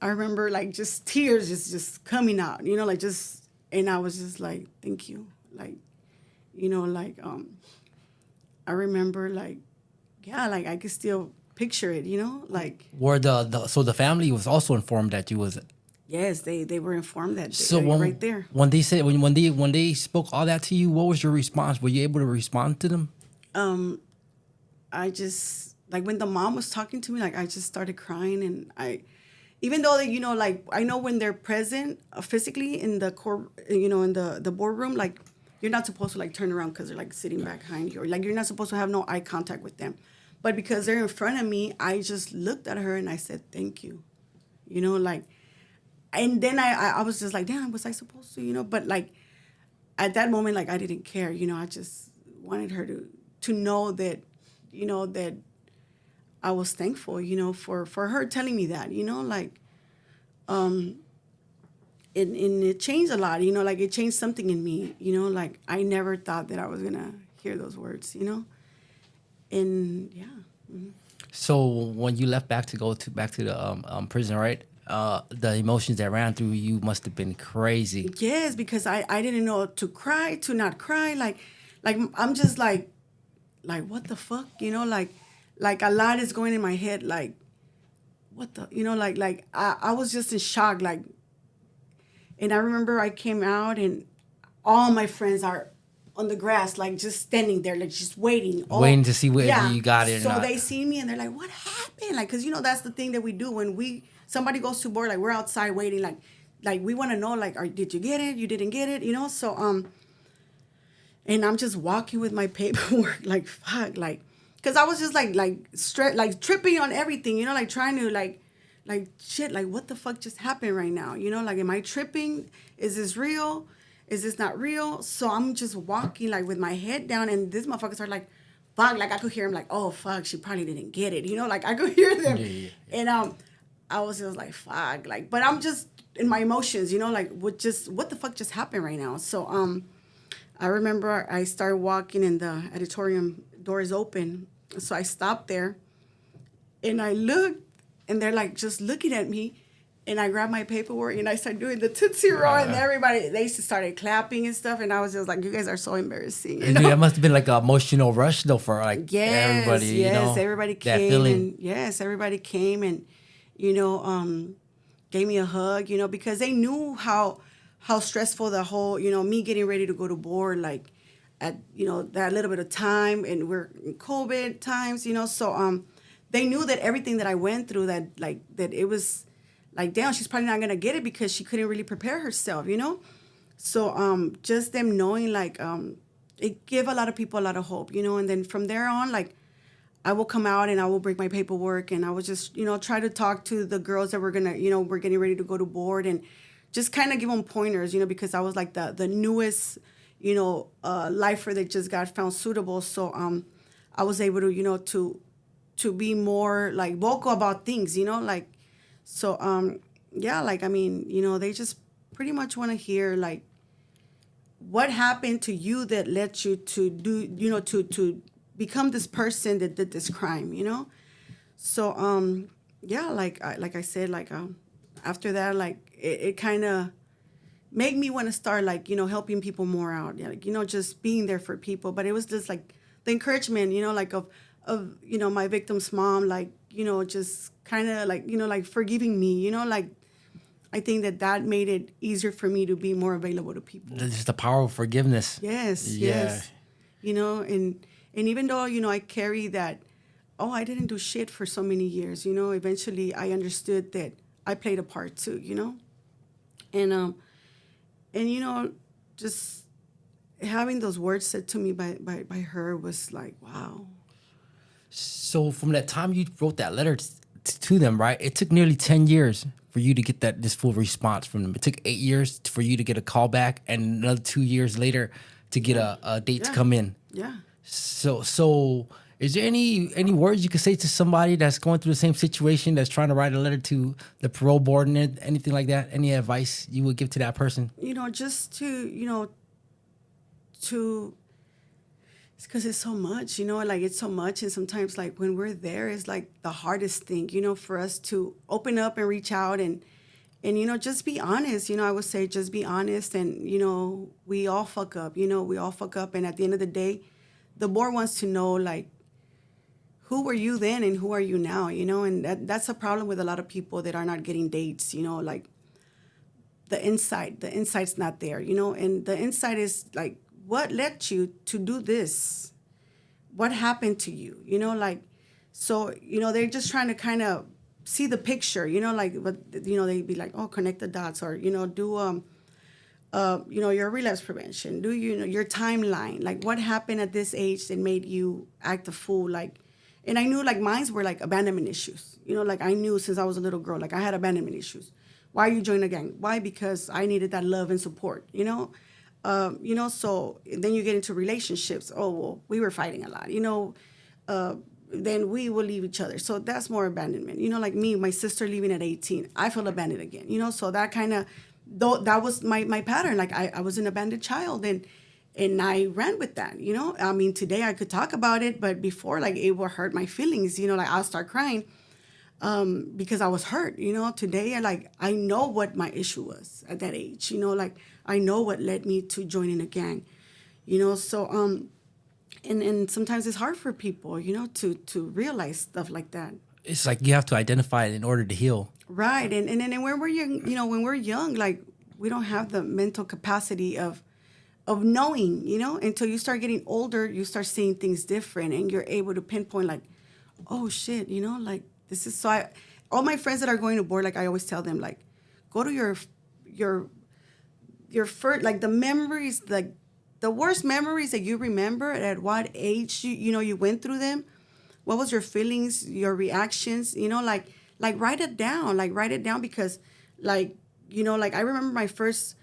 I remember like just tears just coming out, like, just, and I was just like, thank you. Like, like, I remember, like, yeah, like I could still picture it, like, Where so the family was also informed that you was. yes, they were informed that So day, when right there. when they said when they spoke all that to you, what was your response? Were you able to respond to them? I just, like, when the mom was talking to me, like, I just started crying, and even though they, like, I know when they're present physically in the court, in the boardroom, like, you're not supposed to like turn around because they're like sitting behind you, or like you're not supposed to have no eye contact with them. But because they're in front of me, I just looked at her and I said, thank you, like, and then I was just like, damn, was I supposed to, But like at that moment, like, I didn't care, I just wanted her to know that, that I was thankful, for her telling me that, like, and it changed a lot, like, it changed something in me, like, I never thought that I was gonna hear those words, and yeah. So when you left back to back to the prison, right? The emotions that ran through you must have been crazy. Yes, because I didn't know to cry, to not cry. Like I'm just like what the fuck, like a lot is going in my head. Like what the, like I was just in shock. Like, and I remember I came out and all my friends are on the grass, like just standing there, like just waiting. Waiting to see whether you got it or So not. they see me and they're like, "What happened?" Like, cause that's the thing that we do when somebody goes to board. Like we're outside waiting. Like we want to know, like, did you get it? You didn't get it, So and I'm just walking with my paperwork, like fuck, like, cause I was just like tripping on everything, like trying to like shit, like what the fuck just happened right now, like am I tripping? Is this real? Is this not real? So I'm just walking like with my head down, and these motherfuckers are like, fuck, like I could hear them like, oh fuck, she probably didn't get it, like I could hear them, and I was just like fuck, like, but I'm just in my emotions, like what the fuck just happened right now? So I remember I started walking and the auditorium door is open. So I stopped there and I looked and they're like just looking at me. And I grabbed my paperwork and I started doing the Tootsie Roll and everybody, they started clapping and stuff. And I was just like, you guys are so embarrassing. That must have been like an emotional rush though for like everybody, Yes, everybody that came. feeling. And yes, everybody came and, gave me a hug, because they knew how stressful the whole, me getting ready to go to board, like at, that little bit of time, and we're in COVID times, so they knew that everything that I went through, that it was like, damn, she's probably not gonna get it because she couldn't really prepare herself, So just them knowing, like, it gave a lot of people a lot of hope, and then from there on, like, I will come out and I will bring my paperwork and I will just, try to talk to the girls that we're we're getting ready to go to board and just kind of give them pointers, because I was like the newest, lifer that just got found suitable. So I was able to, to be more like vocal about things, like, so yeah, like, I mean, they just pretty much want to hear like what happened to you that led you to do, to become this person that did this crime, So yeah, like I said, like after that, like it kind of made me want to start like helping people more out, yeah, like just being there for people. But it was just like the encouragement, like of my victim's mom, like just kind of like like forgiving me, like I think that made it easier for me to be more available to people. Just the power of forgiveness. Yes. And even though I carry that, oh, I didn't do shit for so many years, eventually I understood that I played a part too, and just having those words said to me by her was like, wow. So from that time you wrote that letter to them, right? It took nearly 10 years for you to get this full response from them. It took 8 years for you to get a call back, and another 2 years later to get a date to come in. Yeah. So is there any words you could say to somebody that's going through the same situation, that's trying to write a letter to the parole board and anything like that? Any advice you would give to that person? Just to, it's because it's so much, like it's so much. And sometimes like when we're there, it's like the hardest thing, for us to open up and reach out and just be honest. I would say just be honest. And, we all fuck up, we all fuck up. And at the end of the day, the board wants to know, like, who were you then and who are you now, and that's a problem with a lot of people that are not getting dates, like the insight's not there, and the insight is like, what led you to do this? What happened to you? Like, so, they're just trying to kind of see the picture, like, but, they'd be like, oh, connect the dots, or, do, your relapse prevention, do your timeline, like what happened at this age that made you act a fool, like, and I knew like mines were like abandonment issues, like I knew since I was a little girl, like I had abandonment issues. Why you joined a gang? Why? Because I needed that love and support, so then you get into relationships. Oh, well, we were fighting a lot, then we will leave each other. So that's more abandonment, like me, my sister leaving at 18, I feel abandoned again, so that kind of, though that was my pattern. Like I was an abandoned child, and And I ran with that, you know. I mean, today I could talk about it, but before, like, it would hurt my feelings, you know, like I'll start crying because I was hurt, you know. Today, I know what my issue was at that age, you know, like I know what led me to joining a gang, you know. So, and sometimes it's hard for people, you know, to realize stuff like that. It's like you have to identify it in order to heal. Right. And then when we're young, you know, when we're young, like we don't have the mental capacity of knowing, you know, until you start getting older, you start seeing things different and you're able to pinpoint like, oh shit, you know, like this is so all my friends that are going to board, like I always tell them, like, go to your first, like the memories, like the worst memories that you remember at what age you know you went through them. What was your feelings, your reactions, you know, like write it down, because like, you know, like I remember my first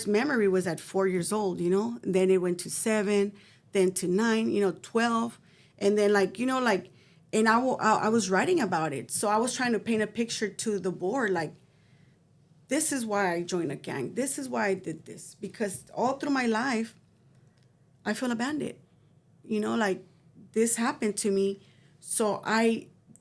memory was at 4 years old, you know, and then it went to 7, then to 9, you know, 12. And then like, you know, like, and I was writing about it. So I was trying to paint a picture to the board, like, this is why I joined a gang. This is why I did this. Because all through my life, I feel abandoned. You know, like this happened to me. So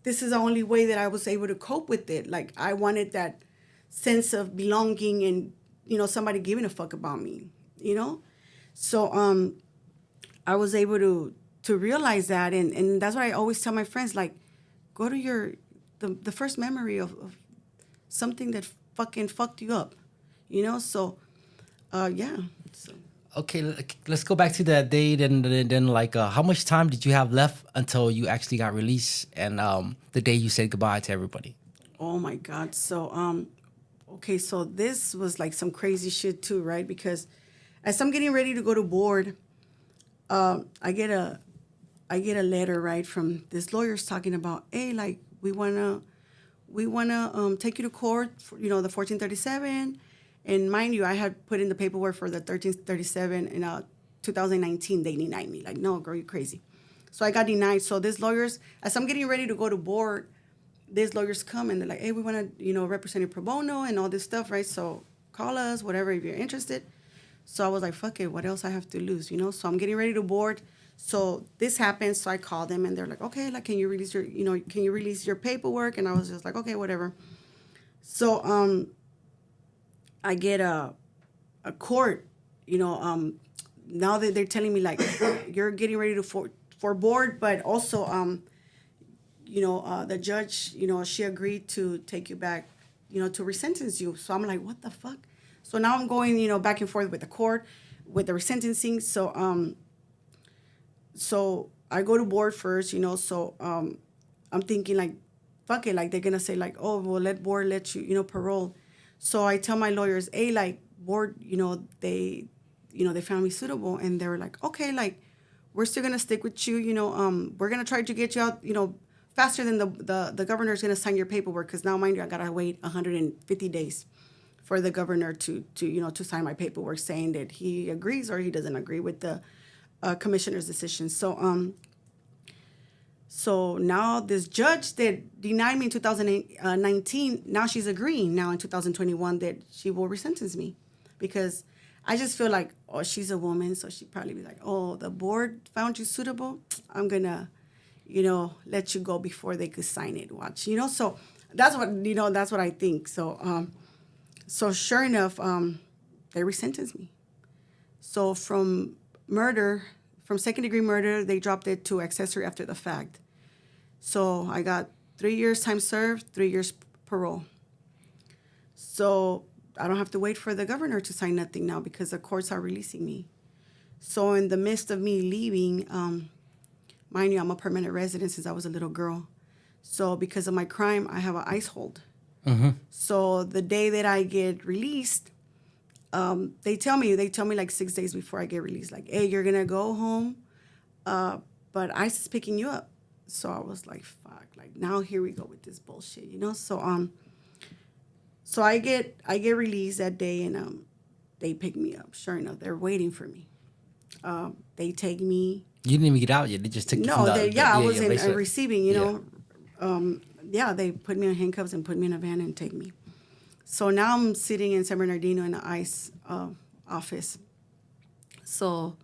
this is the only way that I was able to cope with it. Like I wanted that sense of belonging and, you know, somebody giving a fuck about me, you know? So I was able to realize that. And that's what I always tell my friends, like, go to the first memory of something that fucking fucked you up, you know? So, yeah. So. Okay, let's go back to that date and then like how much time did you have left until you actually got released and the day you said goodbye to everybody? Oh my God. So, okay, so this was like some crazy shit too, right? Because as I'm getting ready to go to board, I get a letter, right, from this lawyer's talking about, hey, like we wanna take you to court for, you know, the 1437. And mind you, I had put in the paperwork for the 1337 in 2019. They denied me. Like, no, girl, you're crazy. So I got denied. So these lawyers, as I'm getting ready to go to board, these lawyers come and they're like, hey, we want to, you know, represent you pro bono and all this stuff, right? So call us, whatever, if you're interested. So I was like, fuck it, what else I have to lose, you know? So I'm getting ready to board. So this happens. So I call them and they're like, okay, like, can you release your paperwork? And I was just like, okay, whatever. So I get a court, you know, now that they're telling me like you're getting ready to for board, but also you know, the judge, you know, she agreed to take you back, you know, to resentence you. So I'm like, what the fuck? So now I'm going, you know, back and forth with the court, with the resentencing. So I go to board first, you know. So I'm thinking like, fuck it, like they're gonna say like, oh, well, let board let you, you know, parole. So I tell my lawyers, hey, like board, you know, they found me suitable, and they were like, okay, like we're still gonna stick with you, you know. We're gonna try to get you out, you know, faster than the governor's gonna sign your paperwork, because now, mind you, I gotta wait 150 days for the governor to you know, to sign my paperwork saying that he agrees or he doesn't agree with the commissioner's decision. So now this judge that denied me in 2019, now she's agreeing now in 2021 that she will resentence me, because I just feel like, oh, she's a woman, so she'd probably be like, oh, the board found you suitable. I'm gonna, you know, let you go before they could sign it. Watch, you know. So that's what, you know, that's what I think. So sure enough, they resentenced me. So from second degree murder, they dropped it to accessory after the fact. So I got 3 years time served, 3 years parole. So I don't have to wait for the governor to sign nothing now, because the courts are releasing me. So in the midst of me leaving, mind you, I'm a permanent resident since I was a little girl. So because of my crime, I have an ICE hold. Mm-hmm. So the day that I get released, they tell me like 6 days before I get released, like, hey, you're gonna go home, but ICE is picking you up. So I was like, fuck, like now here we go with this bullshit, you know. So I get released that day, and they pick me up. Sure enough, they're waiting for me. They take me. You didn't even get out yet. They just took you from No, I was in said- receiving, you know. Yeah, they put me in handcuffs and put me in a van and take me. So now I'm sitting in San Bernardino in the ICE office. So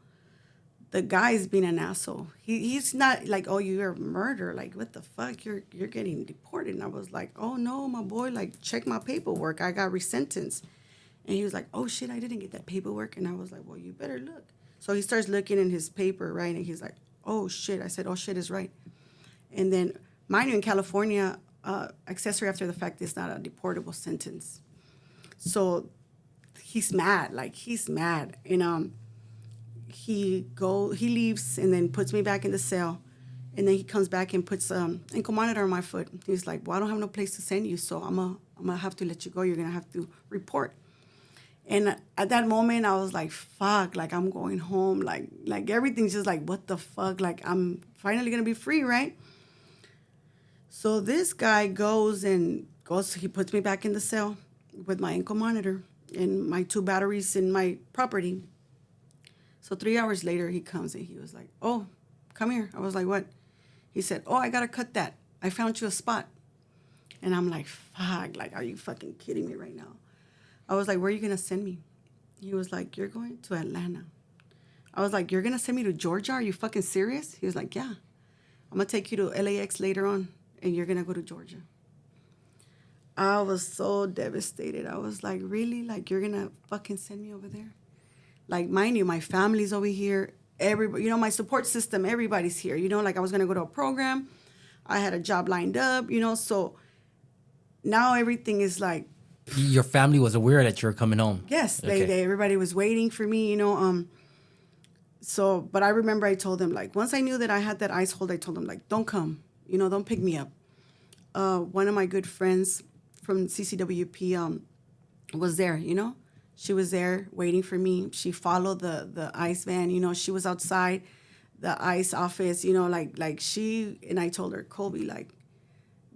the guy's being an asshole. He's not like, oh, you're a murderer. Like, what the fuck? You're getting deported. And I was like, oh no, my boy, like, check my paperwork. I got resentenced. And he was like, oh shit, I didn't get that paperwork. And I was like, well, you better look. So he starts looking in his paper, right? And he's like, oh shit. I said, oh shit is right. And then, mind you, in California, accessory after the fact is not a deportable sentence. So he's mad. Like, he's mad. And he leaves and then puts me back in the cell. And then he comes back and puts ankle monitor on my foot. He's like, well, I don't have no place to send you, so I'm gonna have to let you go. You're gonna have to report. And at that moment, I was like, fuck, like, I'm going home. Like everything's just like, what the fuck? Like, I'm finally going to be free, right? So this guy he puts me back in the cell with my ankle monitor and my 2 batteries in my property. So 3 hours later, he comes and he was like, oh, come here. I was like, what? He said, oh, I got to cut that. I found you a spot. And I'm like, fuck, like, are you fucking kidding me right now? I was like, where are you going to send me? He was like, you're going to Atlanta. I was like, you're going to send me to Georgia? Are you fucking serious? He was like, yeah. I'm going to take you to LAX later on, and you're going to go to Georgia. I was so devastated. I was like, really? Like, you're going to fucking send me over there? Like, mind you, my family's over here. Everybody, you know, my support system, everybody's here. You know, like, I was going to go to a program. I had a job lined up, you know, so now everything is like, Your family was aware that you were coming home. yes, Okay. they everybody was waiting for me, you know. So, but I remember I told them, like, once I knew that I had that ICE hold, I told them, like, don't come, you know, don't pick me up. One of my good friends from CCWP was there, you know. She was there waiting for me. She followed the ICE van, you know. She was outside the ICE office, you know, like she, and I told her, Colby, like,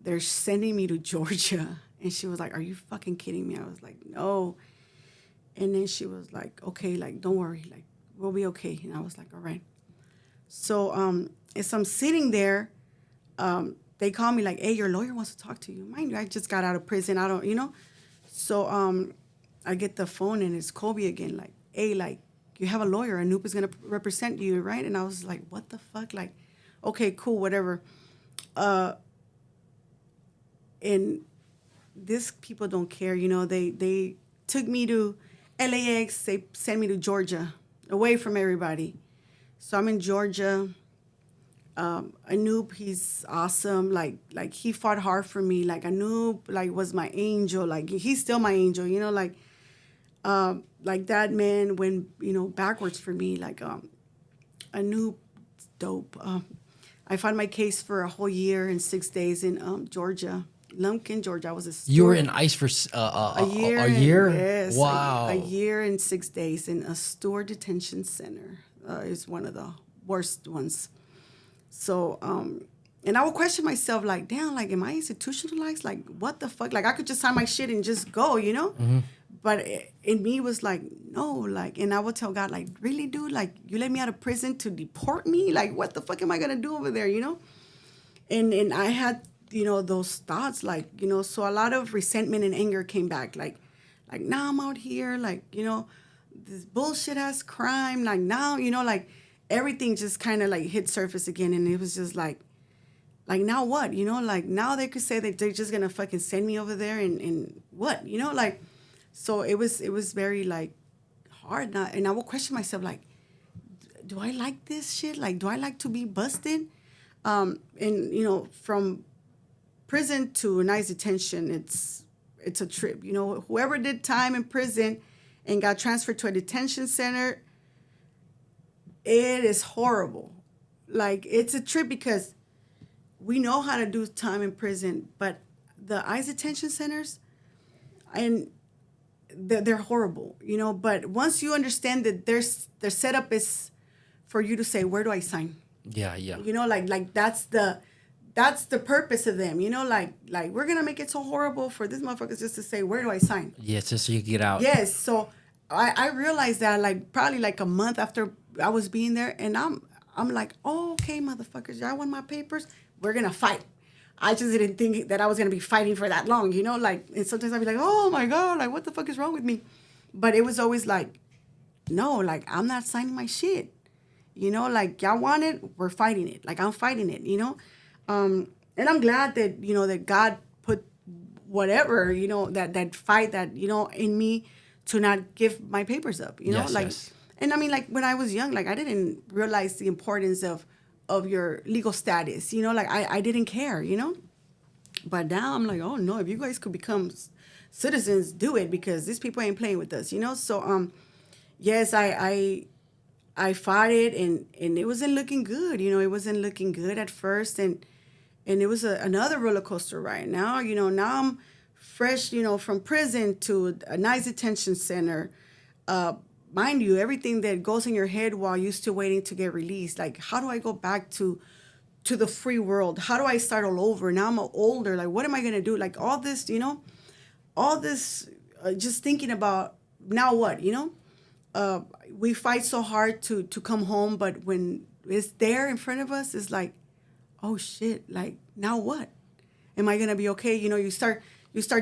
they're sending me to Georgia. And she was like, are you fucking kidding me? I was like, no. And then she was like, okay, like, don't worry. Like, we'll be okay. And I was like, all right. So as I'm sitting there, they call me like, hey, your lawyer wants to talk to you. Mind you, I just got out of prison. I don't, you know. So I get the phone and it's Colby again. Like, hey, like, you have a lawyer. Anoop is going to represent you, right? And I was like, what the fuck? Like, okay, cool, whatever. And these people don't care, you know. They took me to LAX. They sent me to Georgia, away from everybody. So I'm in Georgia. Anoop, he's awesome. Like he fought hard for me. Like Anoop, like, was my angel. Like, he's still my angel, you know. Like that man went, you know, backwards for me. Like Anoop, dope. I fought my case for a whole year and 6 days in Georgia. Lumpkin, Georgia. I was a steward. You were in ICE for A year. A year? Yes. Wow. A year and 6 days in a Stewart detention center. Is one of the worst ones. So, and I would question myself, like, damn, like, am I institutionalized? Like, what the fuck? Like, I could just sign my shit and just go, you know? Mm-hmm. But in me was like, no, like, and I would tell God, like, really, dude? Like, you let me out of prison to deport me? Like, what the fuck am I going to do over there, you know? And I had, you know, those thoughts, like, you know, so a lot of resentment and anger came back. Like now I'm out here, like, you know, this bullshit ass crime. Like, now, you know, like, everything just kind of, like, hit surface again. And it was just like, now what? You know, like, now they could say that they're just going to fucking send me over there and what? You know, like, so it was very, like, hard. And I would question myself, like, do I like this shit? Like, do I like to be busted? And, you know, from prison to nice detention, it's a trip. You know, whoever did time in prison and got transferred to a detention center, it is horrible. Like, it's a trip because we know how to do time in prison, but the ICE detention centers, and they're horrible, you know. But once you understand that their setup is for you to say, where do I sign? Yeah. You know, like that's the purpose of them, you know, like we're gonna make it so horrible for this motherfuckers just to say, where do I sign? Yes, just so you can get out. Yes. So I realized that, like, probably like a month after I was being there, and I'm like, oh, okay, motherfuckers, y'all want my papers? We're gonna fight. I just didn't think that I was gonna be fighting for that long, you know, like, and sometimes I'd be like, oh my God, like, what the fuck is wrong with me? But it was always like, no, like, I'm not signing my shit. Like, y'all want it, we're fighting it. Like, I'm fighting it. And I'm glad that, that God put whatever, that fight that, in me to not give my papers up, Yes, like, yes. and I mean, like, when I was young, like, I didn't realize the importance of your legal status, like, I didn't care, but now I'm like, oh no, if you guys could become citizens, do it, because these people ain't playing with us, so, yes, I fought it, and it wasn't looking good. It wasn't looking good at first, and it was another roller coaster ride. Now I'm fresh, from prison to a nice detention center. Uh, Mind you, everything that goes in your head while you're still waiting to get released. Like, how do I go back to the free world? How do I start all over? Now I'm older. Like, what am I gonna do? Like, all this, just thinking about now what, we fight so hard to come home, but when it's there in front of us, it's like, oh shit, like, now what? Am I gonna be okay? You start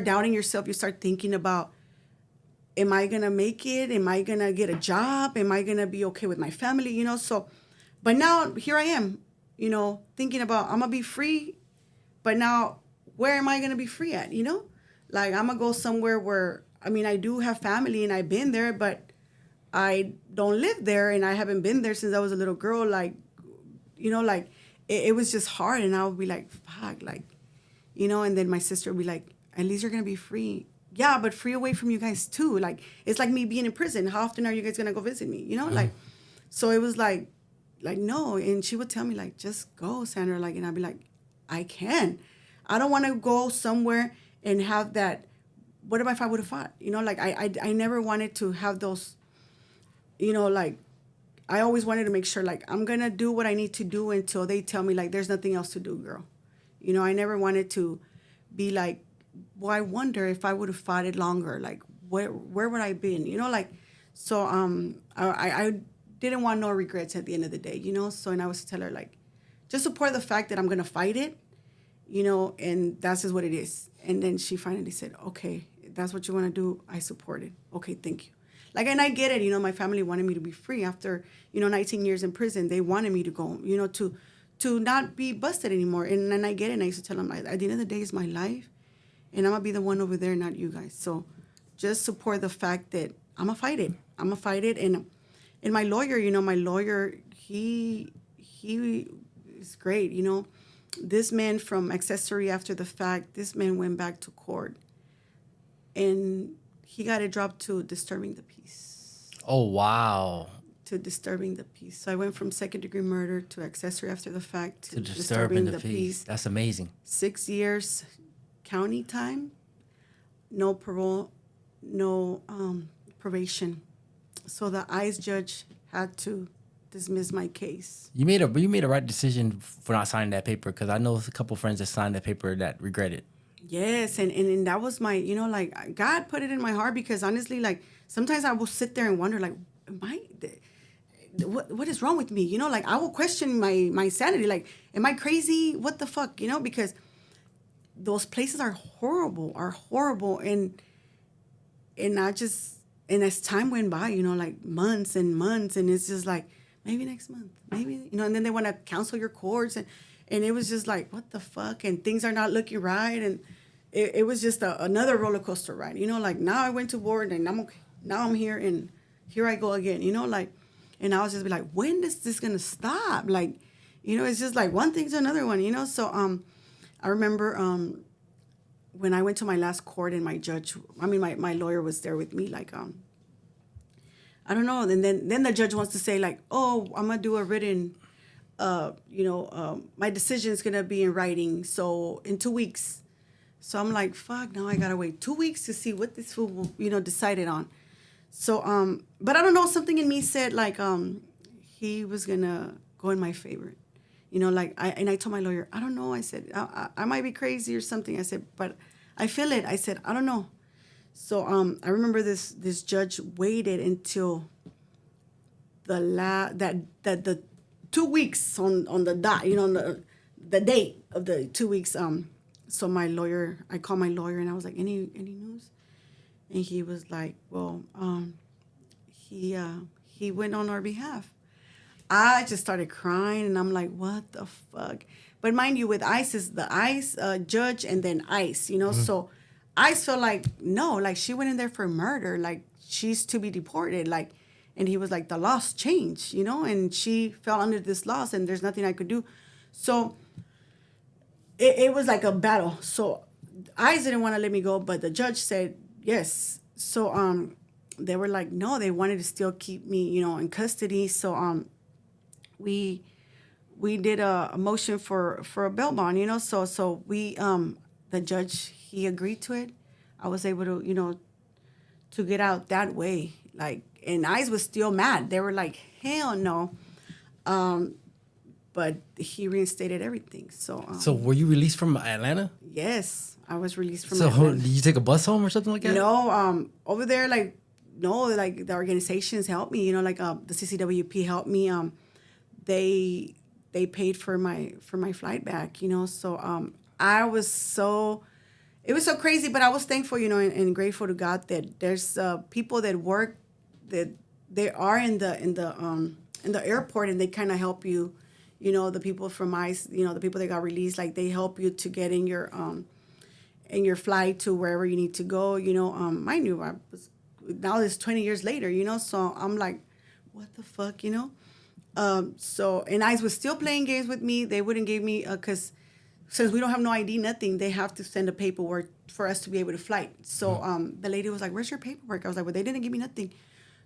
doubting yourself. You start thinking about, am I gonna make it? Am I gonna get a job? Am I gonna be okay with my family? So, but now here I am, thinking about, I'm gonna be free, but now where am I gonna be free at? Like, I'm gonna go somewhere where, I mean, I do have family and I've been there, but I don't live there, and I haven't been there since I was a little girl. Like, like, it was just hard, and I would be like, fuck, like, and then my sister would be like, at least you're gonna be free. Yeah, but free away from you guys too. Like, it's like me being in prison. How often are you guys gonna go visit me? Like, so it was like no. And she would tell me, like, just go, Sandra. Like, and I'd be like, I can. I don't want to go somewhere and have that. What if I would have fought? Like, I never wanted to have those. Like, I always wanted to make sure, like, I'm going to do what I need to do until they tell me, like, there's nothing else to do, girl. I never wanted to be like, well, I wonder if I would have fought it longer. Like, where would I been? Like, so I didn't want no regrets at the end of the day, So, and I was to tell her, like, just support the fact that I'm going to fight it, and that's just what it is. And then she finally said, okay, if that's what you want to do, I support it. Okay, thank you. Like, and I get it, my family wanted me to be free after, 19 years in prison. They wanted me to go, to not be busted anymore. And I get it. And I used to tell them, like, at the end of the day, it's my life, and I'm going to be the one over there, not you guys. So just support the fact that I'm going to fight it. I'm going to fight it. And my lawyer, he is great, This man from accessory after the fact, this man went back to court, and he got it dropped to disturbing the peace. Oh, wow. To disturbing the peace. So I went from second-degree murder to accessory after the fact To disturbing the peace. peace. That's amazing. 6 years county time, no parole, no probation. So the ICE judge had to dismiss my case. You made a right decision for not signing that paper, because I know a couple friends that signed that paper that regret it. Yes, and that was my, like, God put it in my heart, because honestly, like, sometimes I will sit there and wonder, like, what is wrong with me? Like, I will question my sanity. Like, am I crazy? What the fuck? Because those places are horrible. And as time went by, like months and months, and it's just like, maybe next month, maybe, and then they want to cancel your courts, and it was just like, what the fuck? And things are not looking right, and it was just another roller coaster ride. Like, now I went to board, and I'm okay. Now I'm here, and here I go again. Like, and I was just be like, when is this gonna stop? Like, it's just like one thing to another one. So I remember when I went to my last court, and my lawyer was there with me, like, I don't know. And then the judge wants to say, like, oh, I'm going to do a written, my decision is going to be in writing. So in 2 weeks. So I'm like, fuck, now I got to wait 2 weeks to see what this fool will, decided on. So, but I don't know, something in me said, like, he was going to go in my favor. Like, I told my lawyer, I don't know. I said, I might be crazy or something. I said, but I feel it. I said, I don't know. So I remember this judge waited until the 2 weeks on the dot, on the date of the 2 weeks. So I called my lawyer, and I was like, any news? And he was like, well, he he went on our behalf. I just started crying, and I'm like, what the fuck? But mind you, with ICE is the ICE judge and then ICE, you know. So ICE felt like, no, like she went in there for murder, like she's to be deported, like. And he was like, the laws changed, you know, and she fell under this laws, and there's nothing I could do. So it was like a battle. So ICE didn't want to let me go, but the judge said yes. So they were like, no, they wanted to still keep me, you know, in custody. So we did a motion for a bail bond, you know. So we the judge, he agreed to it. I was able to, you know, to get out that way. Like, and ICE was still mad. They were like, hell no. But he reinstated everything. So So were you released from Atlanta? yes, I was released from So Atlanta. did you take a bus home or something like that? No, over there, like, no, like the organizations helped me, you know, like the CCWP helped me. They paid for my flight back, you know. So I was so, it was so crazy, but I was thankful, you know, and grateful to God that there's people that work, that they are in the airport, and they kind of help you, you know, the people from ICE, you know, the people that got released, like they help you to get in your flight to wherever you need to go, you know. Mind you, I was, now it's 20 years later, you know, so I'm like, what the fuck, you know. So, and ICE was still playing games with me. They wouldn't give me, because since we don't have no ID, nothing, they have to send a paperwork for us to be able to fly. So the lady was like, where's your paperwork? I was like, well, they didn't give me nothing.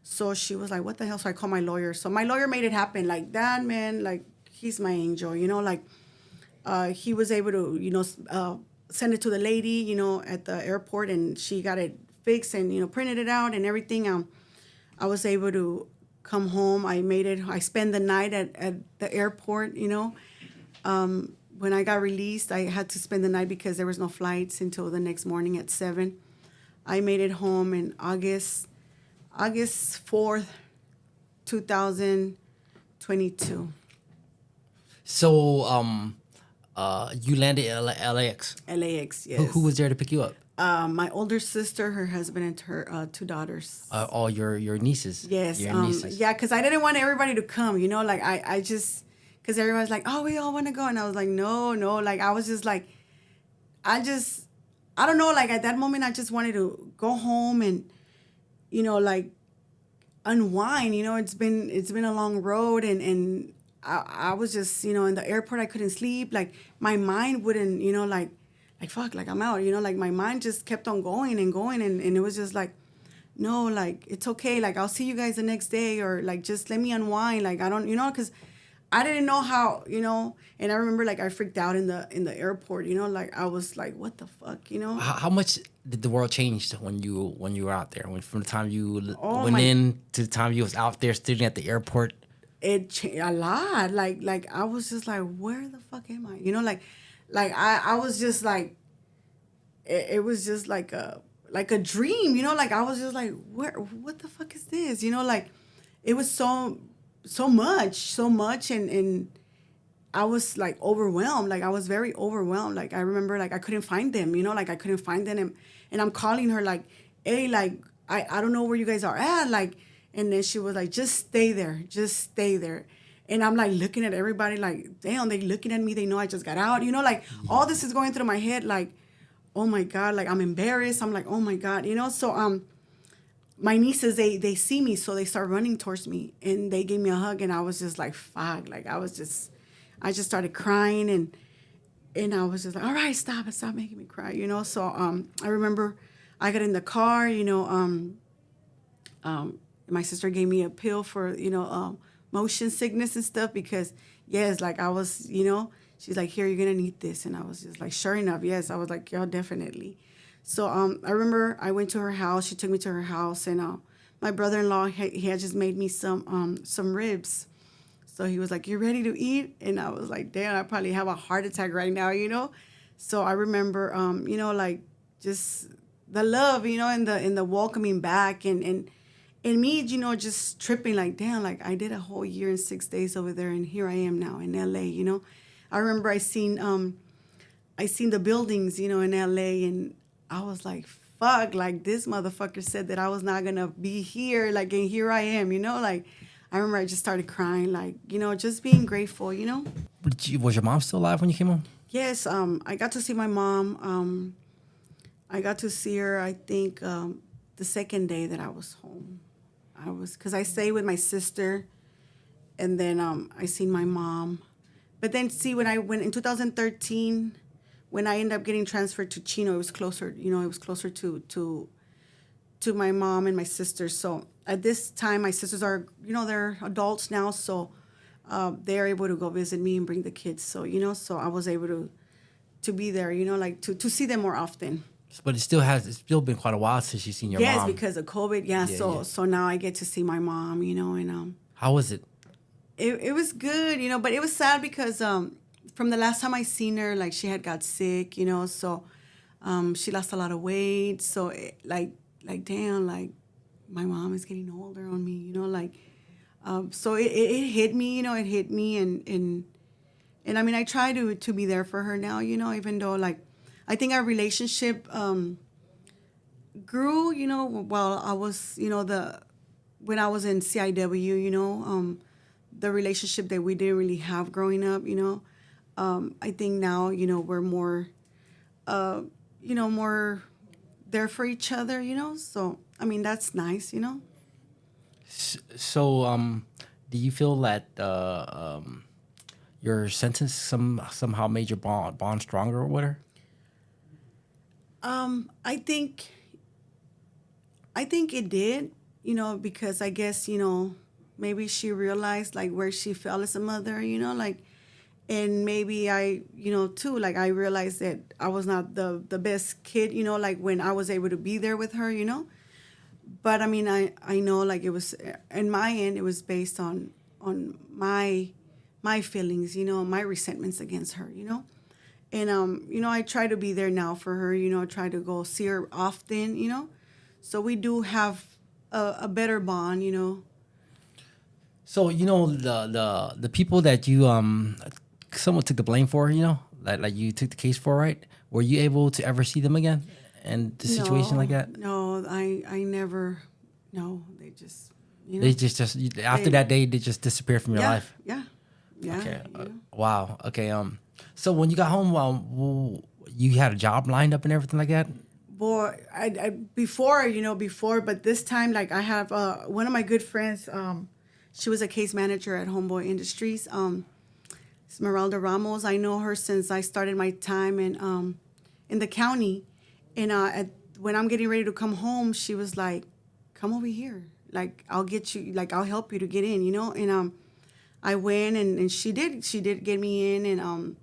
So she was like, what the hell? So I called my lawyer. So my lawyer made it happen. Like, that man, like, he's my angel, you know, like, he was able to, you know, send it to the lady, you know, at the airport, and she got it fixed and, you know, printed it out and everything. I was able to come home. I spent the night at the airport, you know. When I got released, I had to spend the night because there was no flights until the next morning at 7. I made it home in August 4th, 2022. So you landed at LAX. LAX, yes. Who was there to pick you up? My older sister, her husband, and her 2 daughters. All your nieces. Yes. Your nieces. Yeah, because I didn't want everybody to come, you know, like I just, because everyone's like, oh, we all want to go. And I was like, no. Like, I was just like, I don't know, like at that moment, I just wanted to go home and, you know, like unwind, you know. It's been a long road, and I was just, you know, in the airport, I couldn't sleep. Like, my mind wouldn't, you know, like fuck, like I'm out, you know, like my mind just kept on going and going, and it was just like, no, like it's okay, like I'll see you guys the next day, or like just let me unwind, like I don't, you know, because I didn't know how, you know. And I remember, like, I freaked out in the airport, you know, like I was like, what the fuck, you know. How much did the world change when you were out there? From the time you Oh, went in to the time you was out there sitting at the airport? It changed a lot. Like I was just like, where the fuck am I? You know, like I was just like, it was just like a dream. You know, like I was just like, what the fuck is this? You know, like it was so much, and I was like overwhelmed. Like I was very overwhelmed. Like I remember, like I couldn't find them. You know, like I couldn't find them, and I'm calling her like, hey, like I don't know where you guys are at, like. And then she was like, just stay there. And I'm like looking at everybody like, damn, they looking at me. They know I just got out. You know, like all this is going through my head. Like, oh my God, like I'm embarrassed. I'm like, oh my God, you know? So my nieces, they see me. So they start running towards me, and they gave me a hug. And I was just like, fuck. Like I just started crying, and I was just like, all right, stop making me cry, you know? So I remember I got in the car, you know, my sister gave me a pill for, you know, motion sickness and stuff, because, yes, like I was, you know, she's like, here, you're going to need this. And I was just like, sure enough, yes. I was like, yeah, definitely. So I remember I went to her house. She took me to her house, and my brother-in-law, he had just made me some ribs. So he was like, you ready to eat? And I was like, damn, I probably have a heart attack right now, you know? So I remember, you know, like just the love, you know, and the welcoming back, and me, you know, just tripping like, damn, like I did a whole year and 6 days over there, and here I am now in LA, you know. I remember I seen the buildings, you know, in LA, and I was like, fuck, like this motherfucker said that I was not gonna be here, like, and here I am, like, I remember I just started crying, like, just being grateful, Was your mom still alive when you came home? Yes, I got to see my mom. I got to see her, I think, the second day that I was home. Because I stayed with my sister, and then I seen my mom. But then, see, when I went in 2013, when I ended up getting transferred to Chino, it was closer, to my mom and my sister. So at this time, my sisters are, they're adults now, so they're able to go visit me and bring the kids. So, so I was able to be there, like to see them more often. But it's still been quite a while since you've seen your Yes, mom. because of COVID. Yeah, Yeah, so yeah. so now I get to see my mom, and How was it? it was good, but it was sad because from the last time I seen her, like she had got sick, so she lost a lot of weight. So like damn, like my mom is getting older on me, like so it hit me, it hit me, and I mean I try to be there for her now, even though like I think our relationship grew, while I was, when I was in CIW, the relationship that we didn't really have growing up, I think now, we're more, more there for each other, so, I mean, that's nice, So, do you feel that your sentence somehow made your bond stronger with her? I think it did, because I guess, maybe she realized like where she fell as a mother, like, and maybe I, too, like I realized that I was not the best kid, like when I was able to be there with her, but I mean, I know like it was, in my end, it was based on my feelings, my resentments against her, and I try to be there now for her, try to go see her often, so we do have a better bond, So the people that you someone took the blame for, like you took the case for, right? Were you able to ever see them again, and the situation like that? No, I never. No, they just, They just after that day they just disappeared from your yeah, life. yeah, yeah. Okay. Wow. Okay. So when you got home, you had a job lined up and everything like that. Boy, I before, but this time, like I have one of my good friends. She was a case manager at Homeboy Industries. Esmeralda Ramos. I know her since I started my time in the county, and when I'm getting ready to come home, she was like, "Come over here. Like I'll get you. Like I'll help you to get in. And I went, and she did get me in, and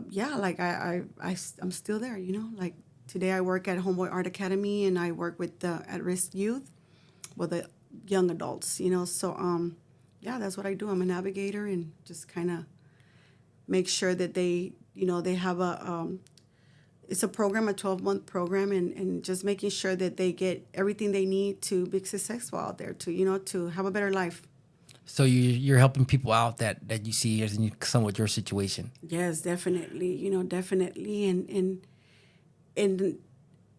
yeah, like I'm still there. Like today I work at Homeboy Art Academy, and I work with the at-risk youth, with the young adults. So yeah, that's what I do. I'm a navigator and just kind of make sure that they, they have it's a program, a 12-month program, and just making sure that they get everything they need to be successful out there, to have a better life. So you're helping people out that you see as in somewhat your situation. Yes, definitely, definitely. And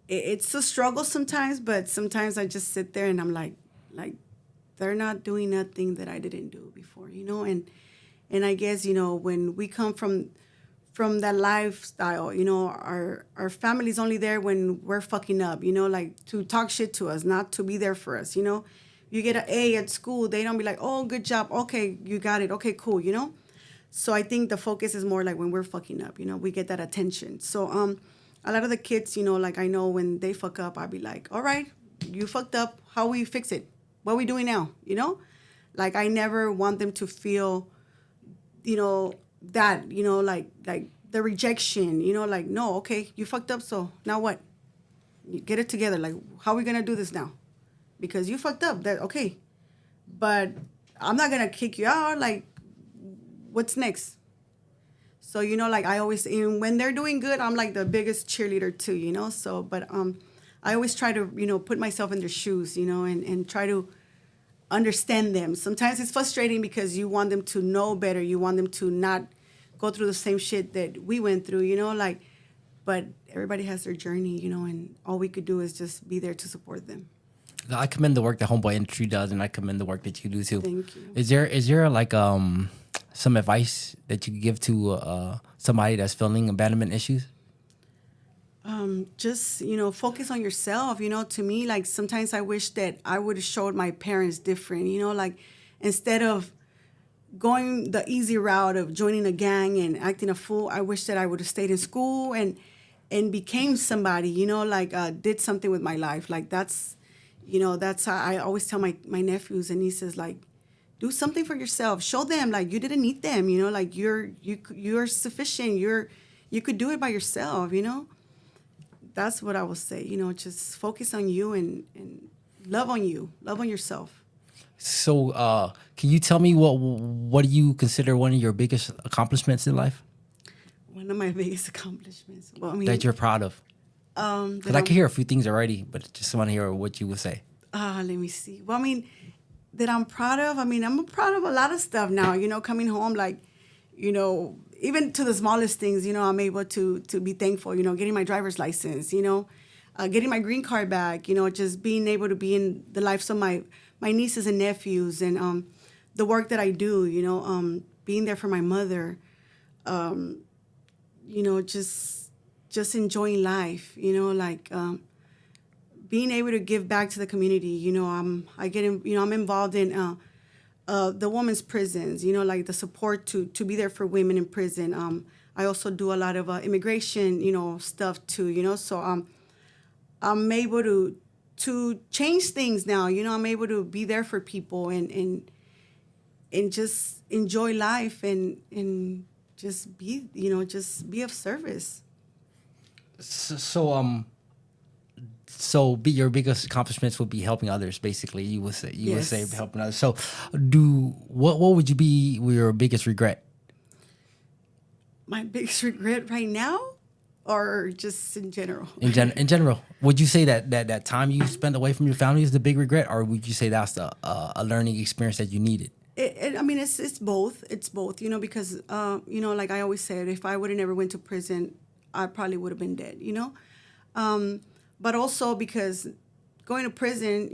it's a struggle sometimes, but sometimes I just sit there and I'm like, they're not doing nothing that I didn't do before, and I guess, when we come from that lifestyle, our family's only there when we're fucking up, like to talk shit to us, not to be there for us, You get an A at school, they don't be like, oh, good job, okay, you got it, okay, cool, So I think the focus is more like when we're fucking up, we get that attention. So a lot of the kids, like I know when they fuck up, I'll be like, all right, you fucked up, how we fix it? What are we doing now? Like I never want them to feel, that, like the rejection, like, no, okay, you fucked up, so now what? You get it together. Like, how are we gonna do this now? Because you fucked up. That okay, but I'm not gonna kick you out. Like, what's next? So like I always, even when they're doing good, I'm like the biggest cheerleader too. So, but I always try to put myself in their shoes. And try to understand them. Sometimes it's frustrating because you want them to know better. You want them to not go through the same shit that we went through. Like, but everybody has their journey, and all we could do is just be there to support them. I commend the work that Homeboy Industry does, and I commend the work that you do too. Thank you. Is there like some advice that you could give to somebody that's feeling abandonment issues? Just, focus on yourself. To me, like, sometimes I wish that I would have showed my parents different, like, instead of going the easy route of joining a gang and acting a fool, I wish that I would have stayed in school and became somebody, did something with my life. Like, that's how I always tell my nephews and nieces, like, do something for yourself. Show them, like, you didn't need them, like, you're sufficient. You could do it by yourself, That's what I will say, just focus on you and love on you, love on yourself. So, can you tell me what do you consider one of your biggest accomplishments in life? One of my biggest accomplishments. Well, I mean, that you're proud of. Because I can hear a few things already, but just want to hear what you would say. Let me see. Well, I mean, that I'm proud of. I mean, I'm proud of a lot of stuff now. Coming home, like, even to the smallest things. I'm able to be thankful. Getting my driver's license. Getting my green card back. Just being able to be in the lives of my nieces and nephews, and the work that I do. Being there for my mother. Just enjoying life, being able to give back to the community. I'm involved in the women's prisons, like the support to be there for women in prison. I also do a lot of immigration, stuff too, so I'm able to change things now. I'm able to be there for people and just enjoy life and just be, just be of service. So be your biggest accomplishments would be helping others. Basically, you would say helping others. So, what would you be your biggest regret? My biggest regret right now, or just in general? In general, would you say that time you spent away from your family is the big regret, or would you say that's a learning experience that you needed? I mean, it's both. It's both, because, like I always said, if I would have never went to prison, I probably would have been dead, But also because going to prison,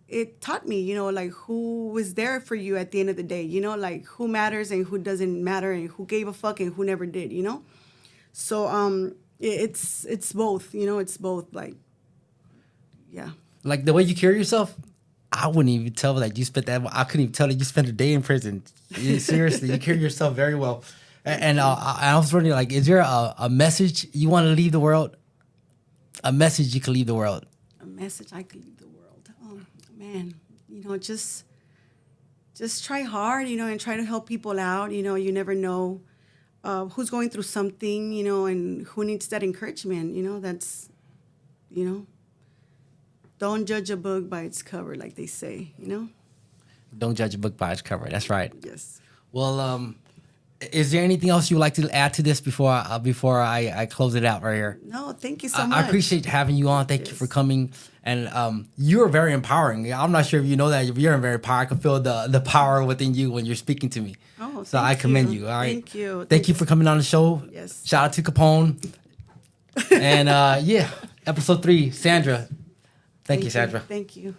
it taught me, like, who was there for you at the end of the day, like, who matters and who doesn't matter and who gave a fuck and who never did, So it's both, it's both, like, yeah. Like the way you carry yourself, I wouldn't even tell that you spent that. I couldn't even tell that you spent a day in prison. Seriously, you carry yourself very well. And I was wondering, like, is there a message you want to leave the world? A message you could leave the world? A message I could leave the world? Oh, man. Just try hard, and try to help people out. You never know who's going through something, and who needs that encouragement. That's, don't judge a book by its cover, like they say, Don't judge a book by its cover. That's right. Yes. Well, is there anything else you would like to add to this before I close it out right here? No, thank you so much. I appreciate having you on. Thank you for coming. And you're very empowering. I'm not sure if you know that. If you're very empowering, I can feel the power within you when you're speaking to me. Oh, so I commend you. All right. Thank you. Thank you for coming on the show. Yes. Shout out to Capone. And episode 3, Sandra. Thank you, Sandra. Thank you.